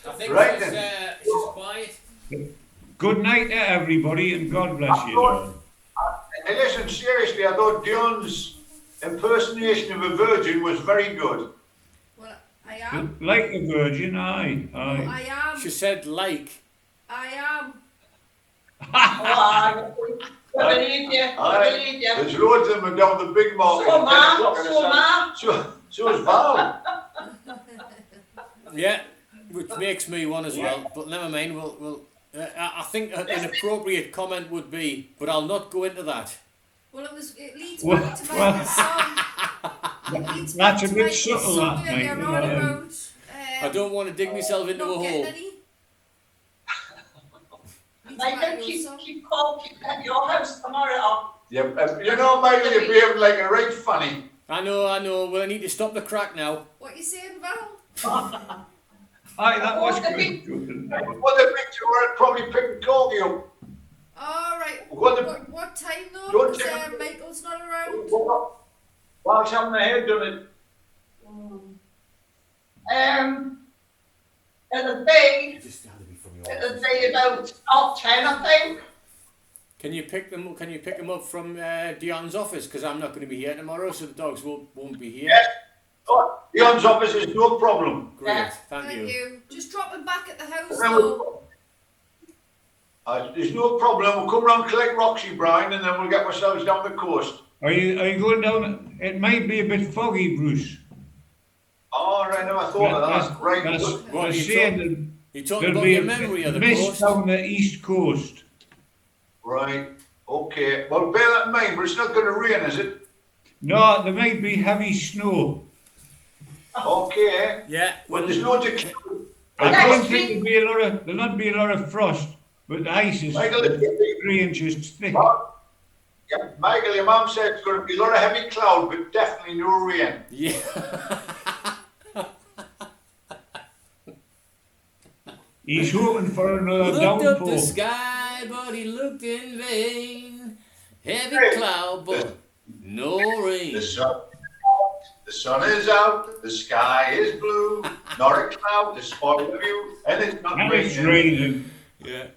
I think Right she's quiet. Good night to everybody, and God bless you. all. Hey, listen, seriously, I thought Dion's impersonation of a virgin was very good. Well, I am. Like a virgin, aye. I am. She said like. I am. Oh, I believe you. I believe you. There's loads of them down the big market. So, at 10 o'clock on a Mom. Sunday. So is Val. Yeah, which makes me one as well. But never mind. We'll. I think an appropriate comment would be, but I'll not go into that. Well, it leads Well, back to my well, song. It leads that's back a to my bit subtle, song that, earlier mate, on you know. about, I don't want to dig myself into a not getting hole. any. Leads Like, back to keep song. calling at your house tomorrow. Yeah, you know, Michael, you're behaving like a right funny. I know. Well, I need to stop the crack now. What you saying, Val? Aye, that was What's the good. What the picture where it probably picked Corky up. All right. What the- What time though? Don't Because take- Michael's not around. Whilst having the head done it. It'll be, It just had to be from your it'll office. be about half 10, I think. Can you pick them up from Dion's office? Because I'm not going to be here tomorrow, so the dogs won't be here. Yes. Oh, Dion's office is no problem. Great, Yeah. thank you. Just drop him back at the house Then though. there's no problem. We'll come round, collect Roxy, Brian, and then we'll get ourselves down the coast. Are you going down? It might be a bit foggy, Bruce. Oh, right, never thought of that. Right. That's, What they're are you saying You that talking there'll about be your a memory of the mist coast? down the east coast. Right. Okay. Well, bear that in mind, but it's not going to rain, is it? No, there might be heavy snow. Okay. Yeah. Well, there's no decline. I Next don't week- think there'll not be a lot of frost, but the ice is Michael, 3 inches thick. Yeah, Michael, your mum said it's going to be a lot of heavy cloud, but definitely no rain. Yeah. He's hoping for another Looked up the downpour. sky, but he looked in vain. Heavy Hey. cloud, but no rain. The sun is out, the sky is blue, not a cloud to spoil the view, and it's not And it's raining. raining. Yeah.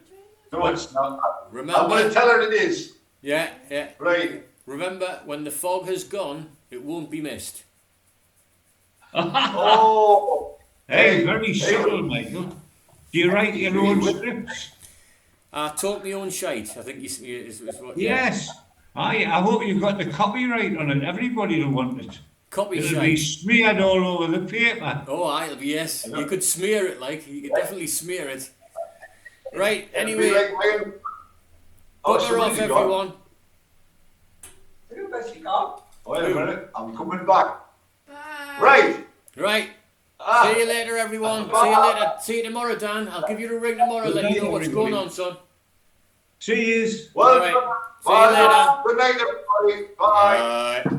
No, it's not. I'm going to Remember? tell her it is. Yeah. Right. Remember, when the fog has gone, it won't be missed. Oh. Hey, very subtle, Michael. Do you write your own scripts? I talk my own shite. I think is what. Yes. I hope you've got the copyright on it. Everybody will want it. Copy It'll be shite. smeared all over the paper. Oh, aye, yes. You could smear it, like you could definitely smear it. Right. It'll be Anyway, like Wayne- Oh, bugger off, somebody's gone. everyone. Who has he got? Wait a minute, I'm coming back. Bye. Right. Right. Ah, See you later, everyone. See you later. See you tomorrow, Dan. I'll give you a ring tomorrow. Let you know what's going on, son. See yous. well All right. done. See you later. Good night, everybody. Bye. Bye.